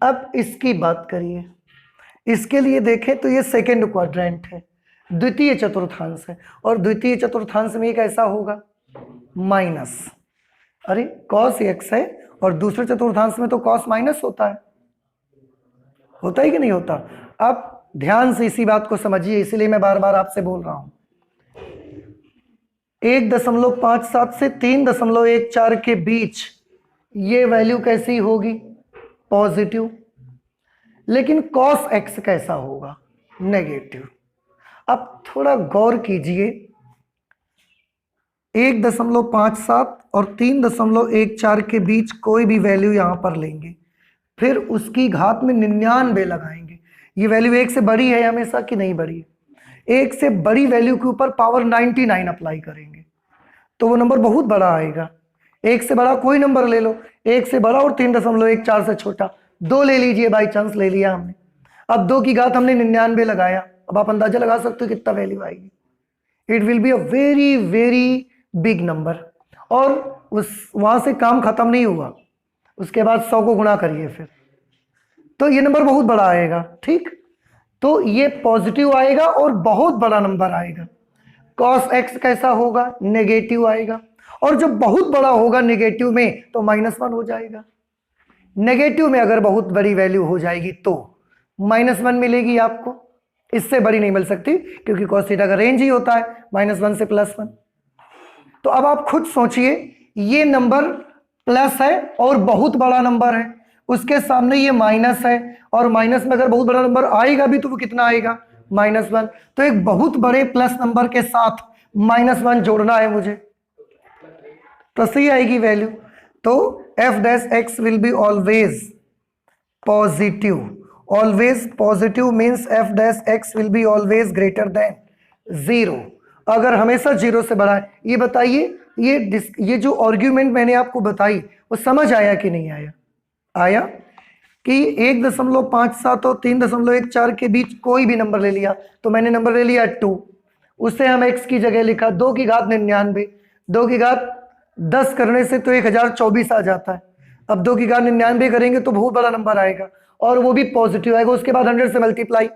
अब इसकी बात करिए, इसके लिए देखें तो ये सेकेंड क्वाड्रेंट है, द्वितीय चतुर्थांश है, और द्वितीय चतुर्थांश में ये कैसा होगा, माइनस। अरे cos x है और दूसरे चतुर्थांश में तो cos माइनस होता है कि नहीं होता। अब ध्यान से इसी बात को समझिए, इसीलिए मैं बार बार आपसे बोल रहा हूं, 1.57 से 3.14 के बीच ये वैल्यू कैसी होगी, पॉजिटिव। लेकिन cos x कैसा होगा, नेगेटिव। अब थोड़ा गौर कीजिए, 1.57 और 3.14 के बीच कोई भी वैल्यू यहां पर लेंगे, फिर उसकी घात में 99 लगाएंगे। ये वैल्यू 1 से बड़ी है हमेशा कि नहीं बड़ी है, 1 से बड़ी वैल्यू के ऊपर पावर 99 अप्लाई करेंगे तो वो नंबर बहुत बड़ा आएगा। 1 से बड़ा कोई नंबर ले लो, 1 से बड़ा और 3.14 से छोटा, 2 ले लीजिए, बाई चांस ले लिया हमने। अब 2 की घात हमने 99 लगाया, अब आप अंदाजा लगा सकते हो कितना वैल्यू आएगी। It will be a very very big number. और उस वहां से काम खत्म नहीं हुआ, उसके बाद 100 को गुणा करिए फिर, तो ये नंबर बहुत बड़ा आएगा। ठीक, तो ये पॉजिटिव आएगा और बहुत बड़ा नंबर आएगा। cos x कैसा होगा, नेगेटिव आएगा, और जब बहुत बड़ा होगा नेगेटिव में तो -1 हो जाएगा। नेगेटिव में अगर बहुत बड़ी वैल्यू हो जाएगी तो -1 मिलेगी आपको, इससे बड़ी नहीं मिल सकती, क्योंकि cos थीटा का रेंज ही होता है -1 से +1। तो अब आप खुद सोचिए, ये नंबर प्लस है और बहुत बड़ा नंबर है, उसके सामने ये माइनस है, और माइनस में अगर बहुत बड़ा नंबर आएगा भी तो वो कितना आएगा, -1। तो एक बहुत बड़े प्लस नंबर के साथ -1 जोड़ना है मुझे, तो सही आएगी वैल्यू। तो f dash x will be always positive. Always positive means f dash x will be always greater than 0। अगर हमेशा 0 से बड़ा है। ये बताइए, ये जो आर्ग्यूमेंट मैंने आपको बताई वो समझ आया कि नहीं आया? आया कि 1.57 और 3.14 के बीच कोई भी नंबर ले लिया, तो मैंने नंबर ले लिया 2, उससे हम x की जगह लिखा 2 की घात 99, 2 की घात 10 करने से तो 1024 आ जाता है। अब 2 की घात 99 करेंगे तो बहुत बड़ा नंबर आएगा, और वो भी पॉजिटिव आएगा, उसके बाद 100 से मल्टीप्लाई,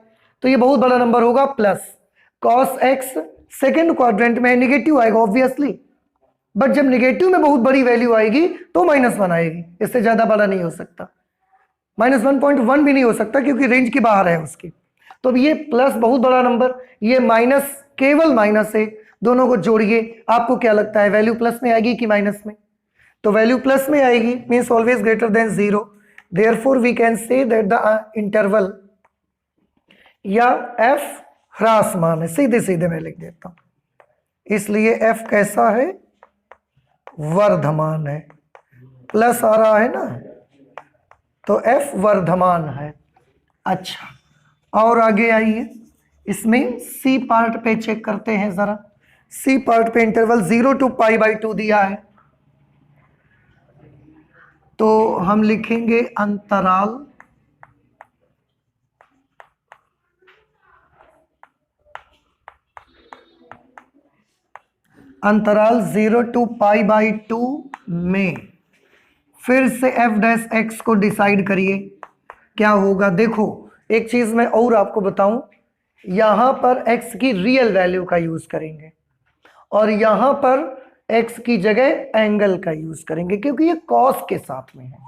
तो ये बहुत बड़ा नंबर होगा plus. cos x second quadrant में नेगेटिव आएगा ऑब्वियसली, बट जब नेगेटिव में बहुत बड़ी वैल्यू आएगी तो -1 आएगी, इससे ज्यादा बड़ा नहीं हो सकता, -1.1 भी नहीं हो सकता क्योंकि रेंज के बाहर है उसकी। तो अब ये प्लस बहुत बड़ा नंबर, ये माइनस केवल माइनस है, दोनों को जोड़िए, आपको क्या लगता है वैल्यू प्लस में आएगी कि माइनस में? तो वैल्यू प्लस में आएगी, means always greater than 0। Therefore we can say that the interval या f ह्रासमान है, सीधे सीधे मैं लिख देता हूं, इसलिए f कैसा है, वर्धमान है, प्लस आ रहा है ना, तो f वर्धमान है। अच्छा, और आगे आइए, इसमें सी पार्ट पे चेक करते हैं जरा। सी पार्ट पे इंटरवल 0 to π/2 दिया है, तो हम लिखेंगे अंतराल अंतराल 0 to π/2 में फिर से f डैश x को डिसाइड करिए क्या होगा। देखो एक चीज मैं और आपको बताऊं, यहां पर x की रियल वैल्यू का यूज करेंगे और यहां पर x की जगह एंगल का यूज करेंगे, क्योंकि ये cos के साथ में है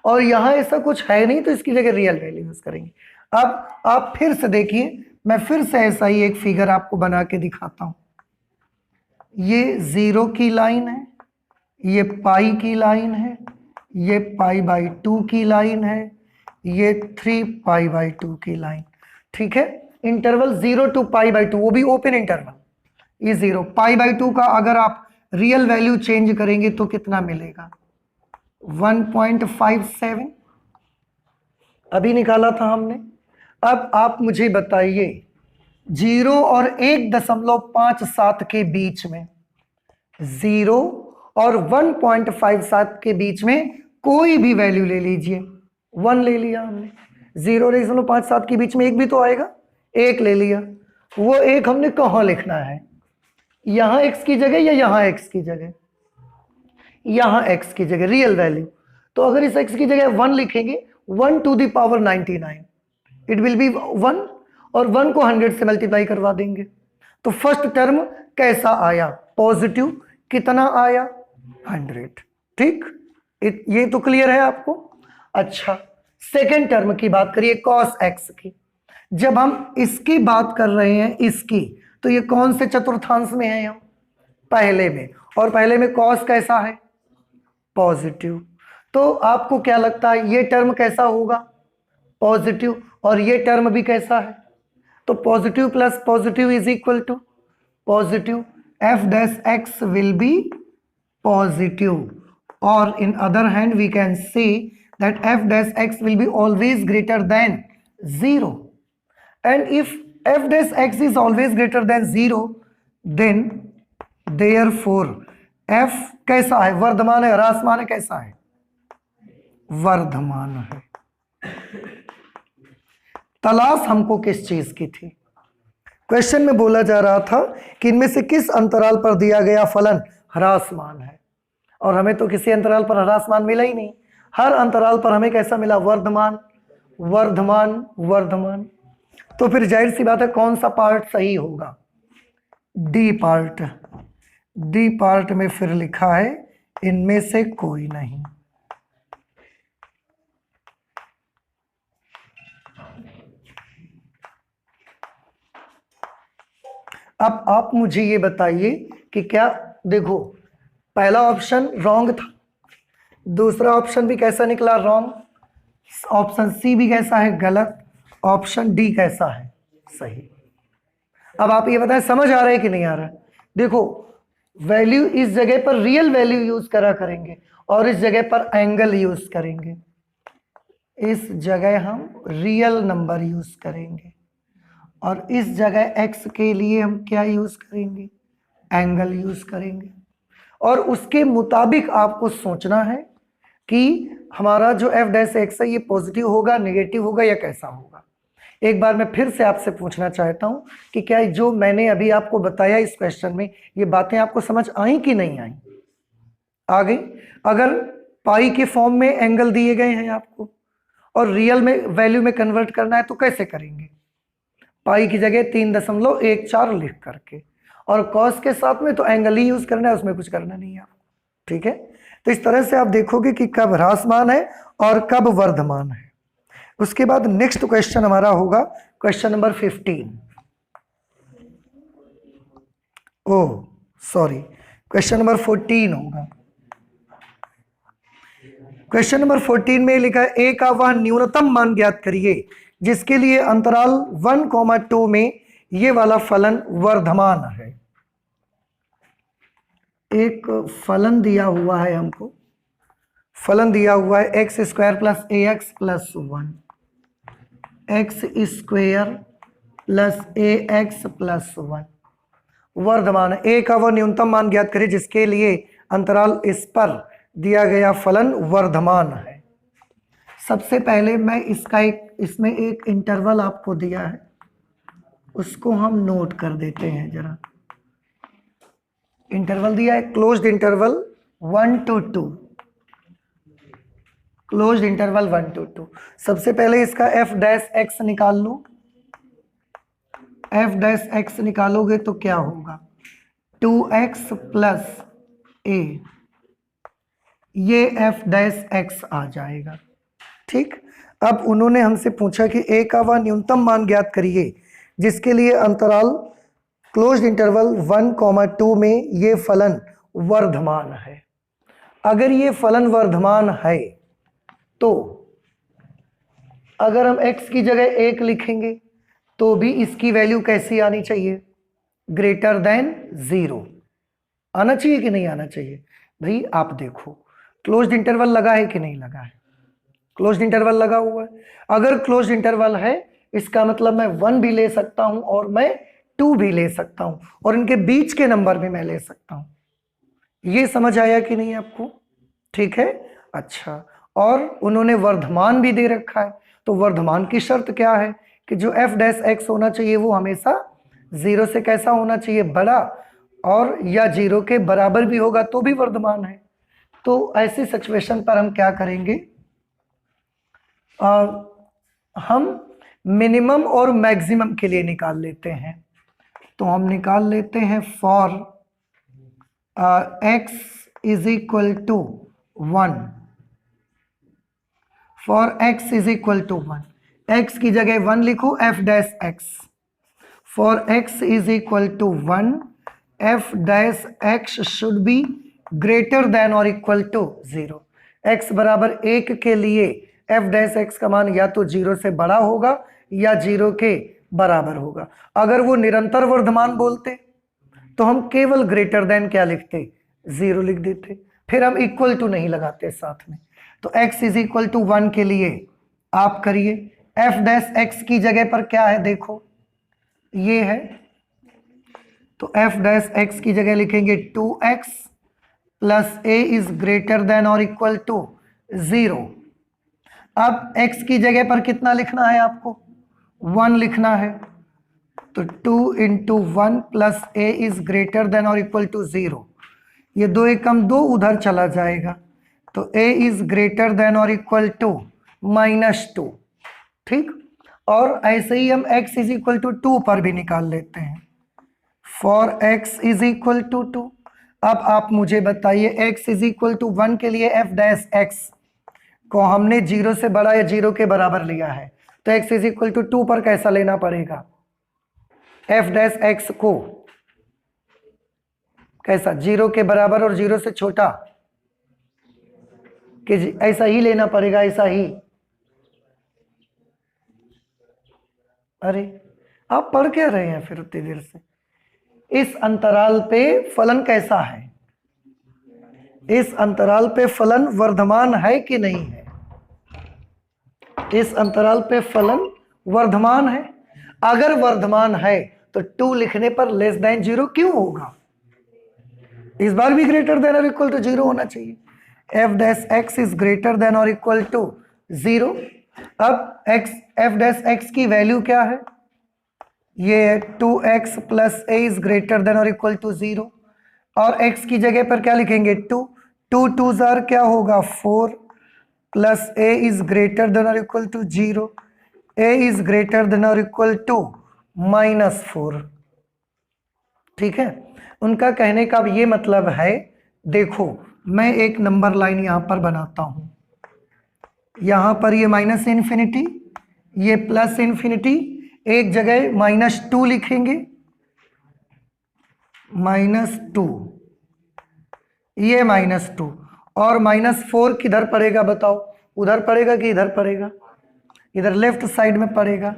और यहां ऐसा कुछ है नहीं, तो इसकी जगह रियल वैल्यू यूज करेंगे। अब आप फिर से देखिए, मैं फिर से ऐसा ही एक फिगर आपको बना के दिखाता हूं। ये 0 की लाइन है, ये पाई की लाइन है, ये π/2 की लाइन है, ये 3π/2 की लाइन, ठीक है। इंटरवल 0 to π/2, वो भी ओपन इंटरवल। ये 0 π/2 का अगर आप रियल वैल्यू चेंज करेंगे तो कितना मिलेगा, 1.57 अभी निकाला था हमने। अब आप मुझे बताइए 0 और 1.57 के बीच में, 0 और 1.57 के बीच में कोई भी वैल्यू ले लीजिए, 1 ले लिया हमने, 0 और 1.57 के बीच में एक भी तो आएगा, 1 ले लिया, वो 1 हमने कहाँ लिखना है, यहां x की जगह या यहां x की जगह? यहां x की जगह रियल वैल्यू। तो अगर इस x की जगह 1 लिखेंगे, 1 to the power 99, it will be 1, और 1 को 100 से मल्टीप्लाई करवा देंगे। तो फर्स्ट टर्म कैसा आया? पॉजिटिव। कितना आया? 100। ठीक, ये तो क्लियर है आपको। अच्छा, सेकेंड टर्म की बात करिए, cos x की। जब हम इसकी बात कर रहे हैं, इसकी, तो ये कौन से चतुर्थांश में है? हम पहले में, और पहले में cos कैसा है? पॉजिटिव। तो आपको क्या लगता है ये टर्म कैसा होगा? पॉजिटिव। और ये टर्म भी कैसा है? तो positive plus positive is equal to positive. F dash X will be positive, और in other hand we can say that f dash x will be always greater than 0, and if f dash x is always greater than 0, then therefore f कैसा है? वर्धमान है, ह्रासमान है, कैसा है? वर्धमान है। तलाश हमको किस चीज की थी? क्वेश्चन में बोला जा रहा था कि इनमें से किस अंतराल पर दिया गया फलन ह्रासमान है, और हमें तो किसी अंतराल पर ह्रासमान मिला ही नहीं। हर अंतराल पर हमें कैसा मिला? वर्धमान, वर्धमान, वर्धमान। तो फिर जाहिर सी बात है कौन सा पार्ट सही होगा? D part. डी पार्ट में फिर लिखा है इनमें से कोई नहीं। अब आप मुझे ये बताइए कि क्या, देखो पहला ऑप्शन रॉन्ग था, दूसरा ऑप्शन भी कैसा निकला? रॉन्ग। ऑप्शन सी भी कैसा है? गलत। ऑप्शन डी कैसा है? सही। अब आप ये बताएं समझ आ रहा है कि नहीं आ रहा है? देखो, वैल्यू इस जगह पर रियल वैल्यू यूज करा करेंगे, और इस जगह पर एंगल यूज करेंगे। इस जगह हम रियल नंबर यूज करेंगे, और इस जगह x के लिए हम क्या यूज करेंगे? एंगल यूज करेंगे। और उसके मुताबिक आपको सोचना है कि हमारा जो f डैश x है ये पॉजिटिव होगा, नेगेटिव होगा, या कैसा होगा। एक बार मैं फिर से आपसे पूछना चाहता हूं कि क्या जो मैंने अभी आपको बताया इस क्वेश्चन में, ये बातें आपको समझ आई कि नहीं आई? आ गई। अगर पाई के फॉर्म में एंगल दिए गए हैं आपको, और रियल में वैल्यू में कन्वर्ट करना है, तो कैसे करेंगे? पाई की जगह 3.14 लिख करके, और कॉस के साथ में तो एंगल ही यूज करना है, उसमें कुछ करना नहीं है आपको। ठीक है, तो इस तरह से आप देखोगे कि कब ह्रासमान है और कब वर्धमान है। उसके बाद नेक्स्ट क्वेश्चन हमारा होगा question number 15। Oh sorry, question number 14 होगा। क्वेश्चन नंबर 14 में लिखा है ए का वह न्यूनतम मान ज्ञात करिए जिसके लिए अंतराल 1,2 में ये वाला फलन वर्धमान है। एक फलन दिया हुआ है हमको, फलन दिया हुआ है X square plus A X plus 1, X square plus A X plus 1 वर्धमान है। ए का वह न्यूनतम मान ज्ञात करें जिसके लिए अंतराल इस पर दिया गया फलन वर्धमान है। सबसे पहले मैं इसमें एक इंटरवल आपको दिया है, उसको हम नोट कर देते हैं जरा। इंटरवल दिया है closed interval 1 to 2, closed interval 1 to 2। सबसे पहले इसका एफ डैश एक्स निकाल लो। एफ डैश एक्स निकालोगे तो क्या होगा? 2x प्लस ए, ये एफ डैश एक्स आ जाएगा। ठीक, अब उन्होंने हमसे पूछा कि ए का वह न्यूनतम मान ज्ञात करिए जिसके लिए अंतराल क्लोज्ड इंटरवल 1,2 में ये फलन वर्धमान है। अगर ये फलन वर्धमान है तो अगर हम x की जगह 1 लिखेंगे तो भी इसकी वैल्यू कैसी आनी चाहिए? ग्रेटर देन 0 आना चाहिए कि नहीं आना चाहिए? भाई आप देखो, क्लोज्ड इंटरवल लगा है कि नहीं लगा है? क्लोज्ड इंटरवल लगा हुआ है। अगर क्लोज्ड इंटरवल है इसका मतलब मैं 1 भी ले सकता हूं और मैं 2 भी ले सकता हूं, और इनके बीच के नंबर भी मैं ले सकता हूं। ये समझ आया कि नहीं आपको? ठीक है, अच्छा। और उन्होंने वर्धमान भी दे रखा है, तो वर्धमान की शर्त क्या है कि जो एफ डैश एक्स होना चाहिए वो हमेशा 0 से कैसा होना चाहिए? बड़ा, और या 0 के बराबर भी होगा तो भी वर्धमान है। तो ऐसी सिचुएशन पर हम क्या करेंगे, हम मिनिमम और मैक्सिमम के लिए निकाल लेते हैं। तो हम निकाल लेते हैं for x is equal to 1, for x is equal to 1, x की जगह 1 लिखो, f dash x, for x is equal to 1, f dash x should be greater than और इक्वल टू 0। x बराबर 1 के लिए f डैश x का मान या तो 0 से बड़ा होगा या 0 के बराबर होगा। अगर वो निरंतर वर्धमान बोलते तो हम केवल ग्रेटर देन क्या लिखते, 0 लिख देते, फिर हम इक्वल टू नहीं लगाते साथ में। तो x इज इक्वल टू 1 के लिए आप करिए, f डैश x की जगह पर क्या है देखो, ये है, तो f डैश x की जगह लिखेंगे 2x plus a is greater than और इक्वल टू 0। अब x की जगह पर कितना लिखना है आपको, 1 लिखना है, तो 2 into 1 plus a is greater than और इक्वल टू 0, ये 2 एकम 2 उधर चला जाएगा, तो a इज ग्रेटर देन और इक्वल टू -2। ठीक, और ऐसे ही हम x इज इक्वल टू 2 पर भी निकाल लेते हैं, for x is equal to 2। अब आप मुझे बताइए x इज इक्वल टू 1 के लिए f डैश x को हमने 0 से बड़ा या 0 के बराबर लिया है, तो x इज इक्वल टू 2 पर कैसा लेना पड़ेगा, f डैश x को कैसा, 0 के बराबर और 0 से छोटा, कि ऐसा ही लेना पड़ेगा, ऐसा ही। अरे आप पढ़ क्या रहे हैं फिर उतनी देर से। इस अंतराल पे फलन कैसा है, इस अंतराल पे फलन वर्धमान है कि नहीं है, इस अंतराल पे फलन वर्धमान है। अगर वर्धमान है तो 2 लिखने पर लेस देन 0 क्यों होगा, इस बार भी ग्रेटर देन और इक्वल टू 0 होना चाहिए। f dash x is greater than और इक्वल टू 0। अब f डैश x की वैल्यू क्या है, ये 2x plus a is greater than और इक्वल टू 0, और x की जगह पर क्या लिखेंगे 2, 2 2 जार क्या होगा 4, plus a is greater than और equal to 0, a is greater than और इक्वल टू -4। ठीक है, उनका कहने का ये मतलब है, देखो मैं एक नंबर लाइन यहां पर बनाता हूं, यहां पर ये माइनस इन्फिनिटी, ये प्लस इन्फिनिटी, एक जगह -2 लिखेंगे, -2, ये -2, और -4 किधर पड़ेगा बताओ, उधर पड़ेगा कि इधर पड़ेगा, इधर लेफ्ट साइड में पड़ेगा,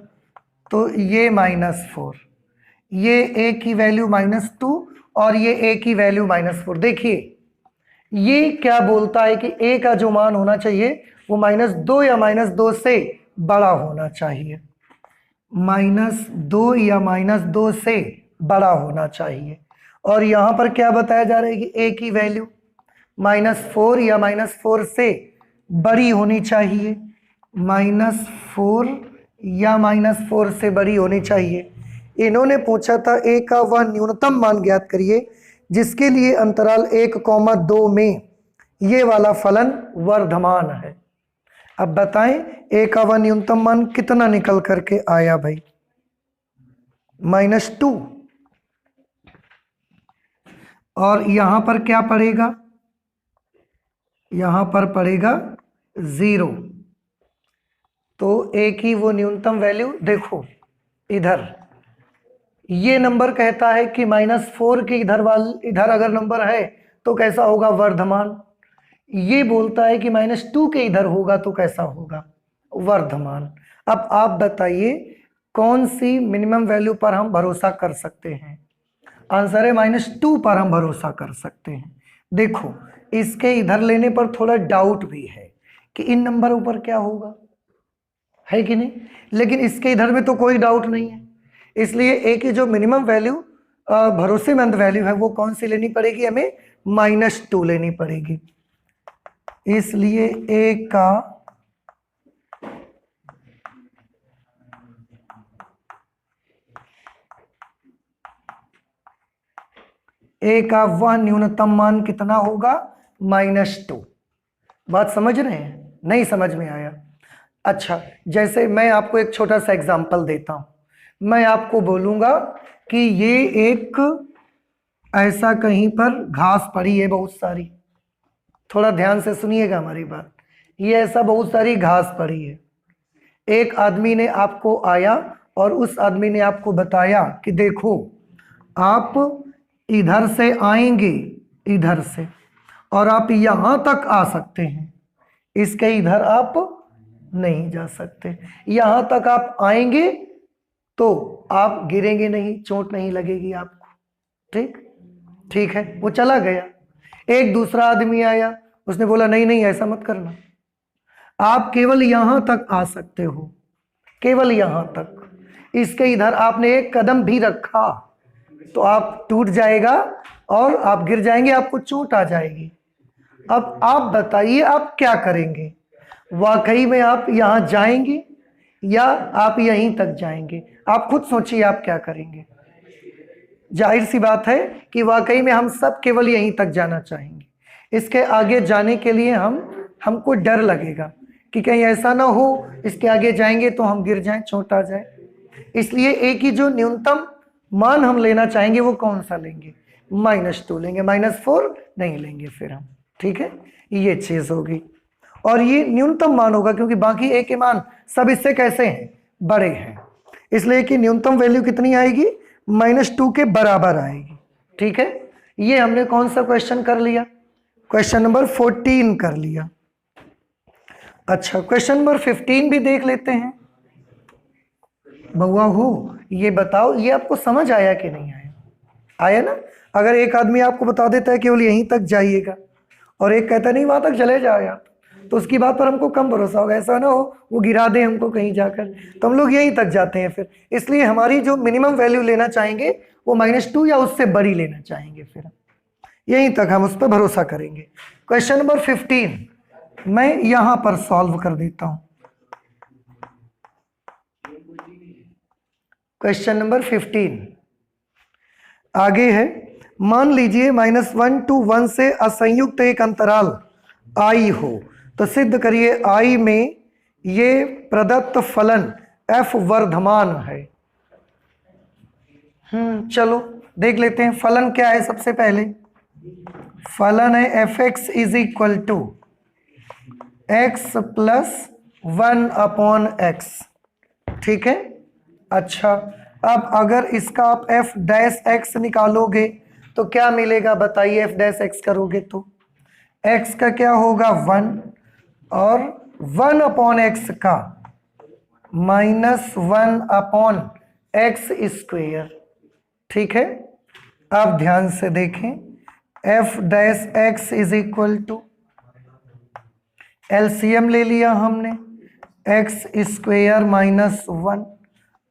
तो ये -4, ये a की वैल्यू -2 और ये a की वैल्यू -4। देखिए ये क्या बोलता है कि a का जो मान होना चाहिए वो -2 या -2 से बड़ा होना चाहिए, -2 या -2 से बड़ा होना चाहिए। और यहाँ पर क्या बताया जा रहा है कि a की वैल्यू -4 या -4 से बड़ी होनी चाहिए, -4 या -4 से बड़ी होनी चाहिए। इन्होंने पूछा था a का वह न्यूनतम मान ज्ञात करिए जिसके लिए अंतराल 1,2 में ये वाला फलन वर्धमान है। अब बताएं a का वह न्यूनतम मान कितना निकल करके आया भाई, -2, और यहां पर क्या पड़ेगा, यहां पर पड़ेगा 0। तो a की वो न्यूनतम वैल्यू देखो, इधर ये नंबर कहता है कि -4 के इधर अगर नंबर है तो कैसा होगा वर्धमान, ये बोलता है कि -2 के इधर होगा तो कैसा होगा वर्धमान। अब आप बताइए कौन सी मिनिमम वैल्यू पर हम भरोसा कर सकते हैं, आंसर है -2 पर हम भरोसा कर सकते हैं। देखो इसके इधर लेने पर थोड़ा डाउट भी है कि इन नंबरों पर क्या होगा, है कि नहीं, लेकिन इसके इधर में तो कोई डाउट नहीं है, इसलिए ए की जो मिनिमम वैल्यू भरोसेमंद वैल्यू है वो कौन सी लेनी पड़ेगी, हमें -2 लेनी पड़ेगी। इसलिए ए का ए का वह न्यूनतम मान कितना होगा, -2। बात समझ रहे हैं, नहीं समझ में आया? अच्छा, जैसे मैं आपको एक छोटा सा एग्जांपल देता हूं। मैं आपको बोलूंगा कि ये एक ऐसा कहीं पर घास पड़ी है बहुत सारी, थोड़ा ध्यान से सुनिएगा हमारी बात। ये ऐसा बहुत सारी घास पड़ी है। एक आदमी ने आपको आया और उस आदमी ने आपको बताया कि देखो आप इधर से आएंगे, इधर से, और आप यहां तक आ सकते हैं, इसके इधर आप नहीं जा सकते। यहां तक आप आएंगे तो आप गिरेंगे नहीं, चोट नहीं लगेगी आपको। ठीक ठीक है, वो चला गया। एक दूसरा आदमी आया, उसने बोला नहीं नहीं ऐसा मत करना, आप केवल यहां तक आ सकते हो, केवल यहां तक, इसके इधर आपने एक कदम भी रखा तो आप टूट जाएगा और आप गिर जाएंगे, आपको चोट आ जाएगी। अब आप बताइए आप क्या करेंगे? वाकई में आप यहां जाएंगे या आप यहीं तक जाएंगे? आप खुद सोचिए आप क्या करेंगे। जाहिर सी बात है कि वाकई में हम सब केवल यहीं तक जाना चाहेंगे। इसके आगे जाने के लिए हमको डर लगेगा कि कहीं ऐसा ना हो इसके आगे जाएंगे तो हम गिर जाएं, चोट आ जाए। इसलिए एक ही जो न्यूनतम मान हम लेना चाहेंगे वो कौन सा लेंगे? -2 लेंगे, -4 नहीं लेंगे फिर हम। ठीक है, ये चीज होगी और ये न्यूनतम मान होगा क्योंकि बाकी ए के मान सब इससे कैसे हैं, बड़े हैं, इसलिए कि न्यूनतम वैल्यू कितनी आएगी, -2 के बराबर आएगी। ठीक है, ये हमने कौन सा क्वेश्चन कर लिया? क्वेश्चन नंबर 14 कर लिया। अच्छा, क्वेश्चन नंबर 15 भी देख लेते हैं। बउआ हो, ये बताओ ये आपको समझ आया कि नहीं आया? आया ना? अगर एक आदमी आपको बता देता है केवल यहीं तक जाइएगा और एक कहता नहीं वहां तक चले जाओ यार, तो उसकी बात पर हमको कम भरोसा होगा, ऐसा ना हो वो गिरा दे हमको कहीं जाकर, तो हम लोग यहीं तक जाते हैं फिर। इसलिए हमारी जो मिनिमम वैल्यू लेना चाहेंगे वो -2 या उससे बड़ी लेना चाहेंगे, फिर यहीं तक हम उस पर भरोसा करेंगे। क्वेश्चन नंबर 15 मैं यहां पर सॉल्व कर देता हूं। क्वेश्चन नंबर 15 आगे है, मान लीजिए -1 to 1 से असंयुक्त एक अंतराल i हो तो सिद्ध करिए i में ये प्रदत्त फलन f वर्धमान है। चलो देख लेते हैं फलन क्या है। सबसे पहले फलन है f(x) = x + 1/x। ठीक है, अच्छा अब अगर इसका आप f' निकालोगे तो क्या मिलेगा बताइए? f' करोगे तो x का क्या होगा 1 और 1/x का -1/x²। ठीक है, अब ध्यान से देखें f' = एलसीएम ले लिया हमने, x² - 1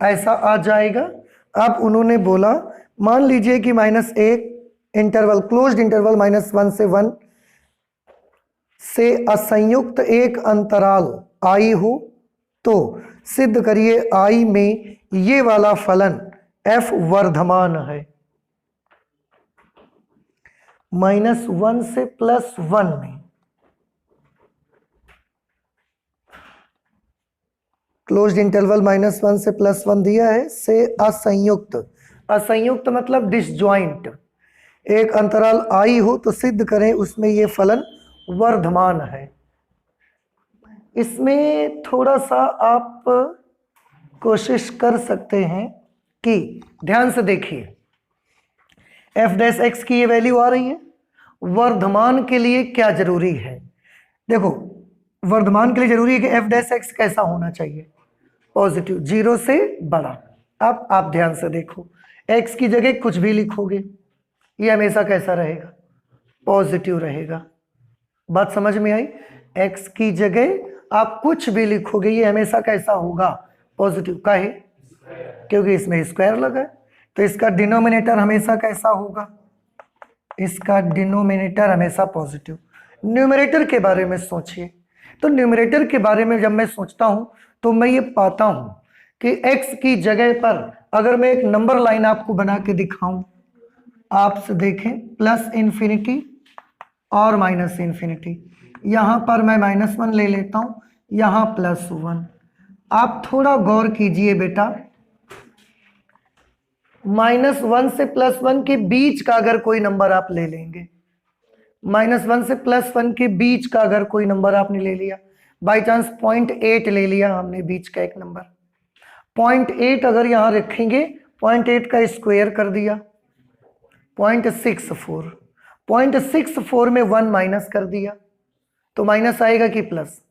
ऐसा आ जाएगा। अब उन्होंने बोला मान लीजिए कि -1 इंटरवल, क्लोज्ड इंटरवल -1 से 1 से असंयुक्त एक अंतराल i हो तो सिद्ध करिए i में ये वाला फलन f वर्धमान है। -1 से +1 में क्लोज्ड इंटरवल -1 से +1 दिया है, से असंयुक्त, असंयुक्त मतलब डिसजॉइंट एक अंतराल i हो तो सिद्ध करें उसमें ये फलन वर्धमान है। इसमें थोड़ा सा आप कोशिश कर सकते हैं कि ध्यान से देखिए f' की ये वैल्यू आ रही है, वर्धमान के लिए क्या जरूरी है? देखो वर्धमान के लिए जरूरी है कि f' कैसा होना चाहिए, पॉजिटिव, 0 से बड़ा। अब आप ध्यान से देखो x की जगह कुछ भी लिखोगे ये हमेशा कैसा रहेगा, पॉजिटिव रहेगा। बात समझ में आई? x की जगह आप कुछ भी लिखोगे ये हमेशा कैसा होगा, पॉजिटिव। काहे? क्योंकि इसमें स्क्वायर लगा है, तो इसका डिनोमिनेटर हमेशा कैसा होगा, इसका डिनोमिनेटर हमेशा पॉजिटिव। न्यूमरेटर के बारे में सोचिए, तो न्यूमरेटर के बारे में जब मैं सोचता हूं तो मैं ये पाता हूं कि x की जगह पर अगर मैं एक नंबर लाइन आपको बना के दिखाऊं आपसे देखें प्लस इन्फिनिटी और माइनस इन्फिनिटी, यहां पर मैं -1 ले लेता हूं, यहां +1। आप थोड़ा गौर कीजिए बेटा, -1 से +1 के बीच का अगर कोई नंबर आप ले लेंगे, -1 से +1 के बीच का अगर कोई नंबर आपने ले लिया, बाई चांस 0.8 ले लिया हमने बीच का एक नंबर, 0.8 अगर यहां रखेंगे, 0.8 का स्क्वायर कर दिया 0.64, 0.64 में 1 माइनस कर दिया तो माइनस आएगा कि प्लस?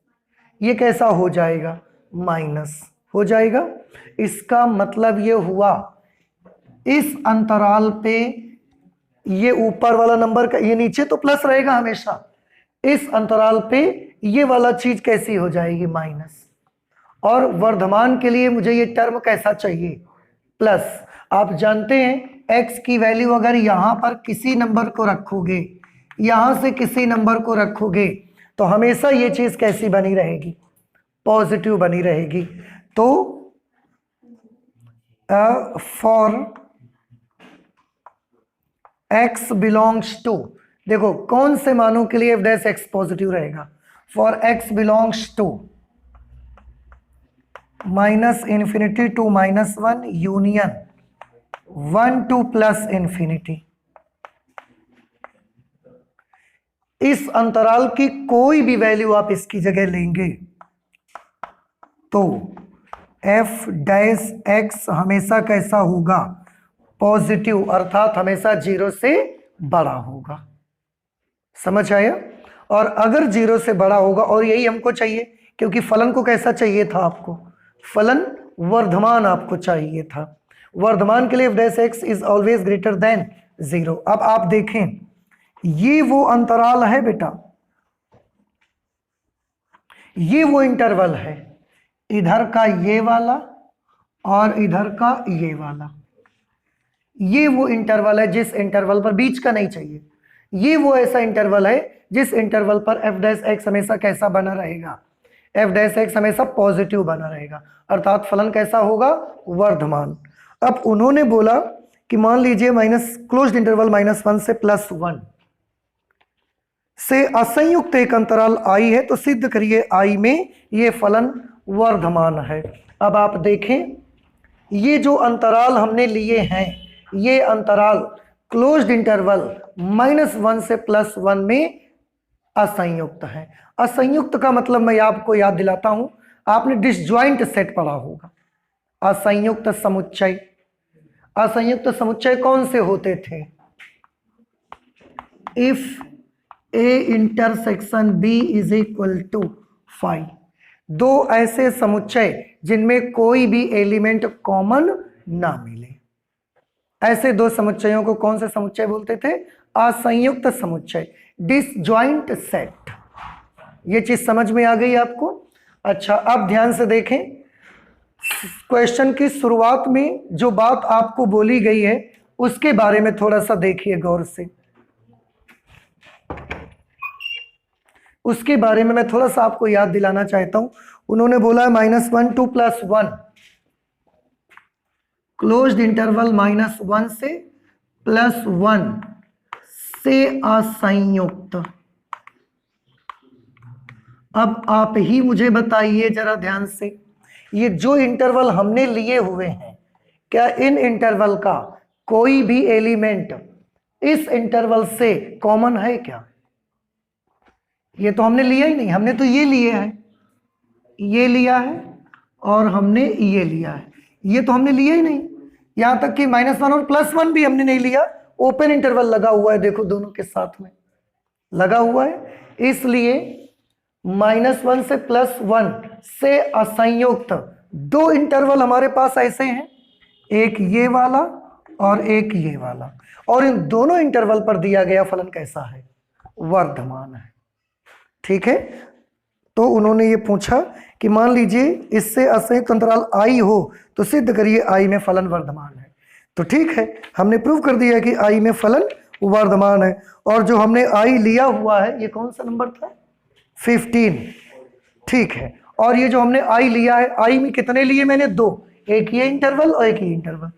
ये कैसा हो जाएगा? माइनस हो जाएगा। इसका मतलब ये हुआ इस अंतराल पे ये ऊपर वाला नंबर का, ये नीचे तो प्लस रहेगा हमेशा, इस अंतराल पे ये वाला चीज कैसी हो जाएगी? माइनस। और वर्धमान के लिए मुझे ये टर्म कैसा चाहिए? प्लस। आप जानते हैं x की वैल्यू अगर यहां पर किसी नंबर को रखोगे, यहां से किसी नंबर को रखोगे, तो हमेशा ये चीज कैसी बनी रहेगी? पॉजिटिव बनी रहेगी। तो फॉर x बिलोंग्स टू, देखो कौन से मानों के लिए f' पॉजिटिव रहेगा? For x belongs to -∞ to -1 union 1 to +∞, इस अंतराल की कोई भी वैल्यू आप इसकी जगह लेंगे तो f' हमेशा कैसा होगा? पॉजिटिव, अर्थात हमेशा 0 से बड़ा होगा। समझ आया? और अगर 0 से बड़ा होगा, और यही हमको चाहिए, क्योंकि फलन को कैसा चाहिए था आपको? फलन वर्धमान आपको चाहिए था। वर्धमान के लिए f' is always greater than 0। अब आप देखें, ये वो अंतराल है बेटा, ये वो इंटरवल है, इधर का ये वाला और इधर का ये वाला, ये वो इंटरवल है जिस इंटरवल पर, बीच का नहीं चाहिए, ये वो ऐसा इंटरवल है जिस इंटरवल पर f' हमेशा कैसा बना रहेगा? f' हमेशा पॉजिटिव बना रहेगा, अर्थात फलन कैसा होगा? वर्धमान। अब उन्होंने बोला कि मान लीजिए क्लोज्ड इंटरवल -1 से +1 से असंयुक्त एक अंतराल I है, तो सिद्ध करिए I में ये फलन वर्धमान है। अब आप देखें, ये जो अंतराल हमने लिए हैं, ये अंतराल क्लोज्ड इंटरवल -1 से +1 में असंयुक्त है। असंयुक्त का मतलब मैं आपको याद दिलाता हूं, आपने डिसजॉइंट सेट पढ़ा होगा। असंयुक्त समुच्चय, असंयुक्त समुच्चय कौन से होते थे? If A intersection B is equal to 5, दो ऐसे समुच्चय जिनमें कोई भी एलिमेंट कॉमन ना मिले, ऐसे दो समुच्चयों को कौन से समुच्चय बोलते थे? असंयुक्त समुच्चय, डिसजॉइंट सेट। ये चीज समझ में आ गई आपको? अच्छा, अब ध्यान से देखें, क्वेश्चन की शुरुआत में जो बात आपको बोली गई है उसके बारे में थोड़ा सा देखिए गौर से, उसके बारे में मैं थोड़ा सा आपको याद दिलाना चाहता हूं। उन्होंने बोला है -1 to +1, क्लोज्ड इंटरवल -1 से +1 से असंयुक्त। अब आप ही मुझे बताइए जरा ध्यान से, ये जो इंटरवल हमने लिए हुए हैं, क्या इन इंटरवल का कोई भी एलिमेंट इस इंटरवल से कॉमन है क्या? ये तो हमने लिया ही नहीं, हमने तो ये लिए हैं, ये लिया है और हमने ये लिया है, ये तो हमने लिया ही नहीं। यहां तक कि -1 और +1 भी हमने नहीं लिया, ओपन इंटरवल लगा हुआ है, देखो दोनों के साथ में लगा हुआ है। इसलिए -1 से +1 से असंयुक्त दो इंटरवल हमारे पास ऐसे हैं, एक ये वाला और एक ये वाला, और इन दोनों इंटरवल पर दिया गया फलन कैसा है? वर्धमान है। ठीक है, तो उन्होंने ये पूछा कि मान लीजिए इससे असंयुक्त अंतराल I हो तो सिद्ध करिए I में फलन वर्धमान है। तो ठीक है, हमने प्रूव कर दिया कि I में फलन वर्धमान है। और जो हमने I लिया हुआ है, ये कौन सा नंबर था? 15। ठीक है, और ये जो हमने I लिया है, I में कितने लिए मैंने? दो, एक ये इंटरवल और एक ये इंटरवल।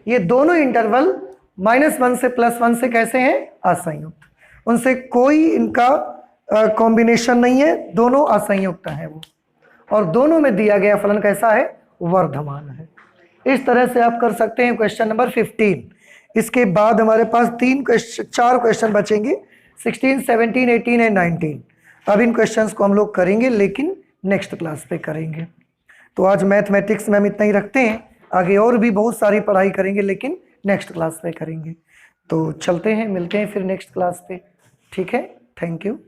ये दोनों इंटरवल -1 से +1 से कैसे हैं? असंयुक्त। उनसे कोई इनका कॉम्बिनेशन नहीं है, दोनों असंयुक्त हैं वो, और दोनों में दिया गया फलन कैसा है? वर्धमान है। इस तरह से आप कर सकते हैं क्वेश्चन नंबर 15। इसके बाद हमारे पास 4 क्वेश्चन बचेंगे, 16, 17, 18 एंड 19। अब इन क्वेश्चंस को हम लोग करेंगे, लेकिन नेक्स्ट क्लास पे करेंगे। तो आज मैथमेटिक्स में हम इतना ही रखते हैं, आगे और भी बहुत सारी पढ़ाई करेंगे, लेकिन नेक्स्ट क्लास पे करेंगे। तो चलते हैं, मिलते हैं फिर नेक्स्ट क्लास पे। ठीक है, थैंक यू।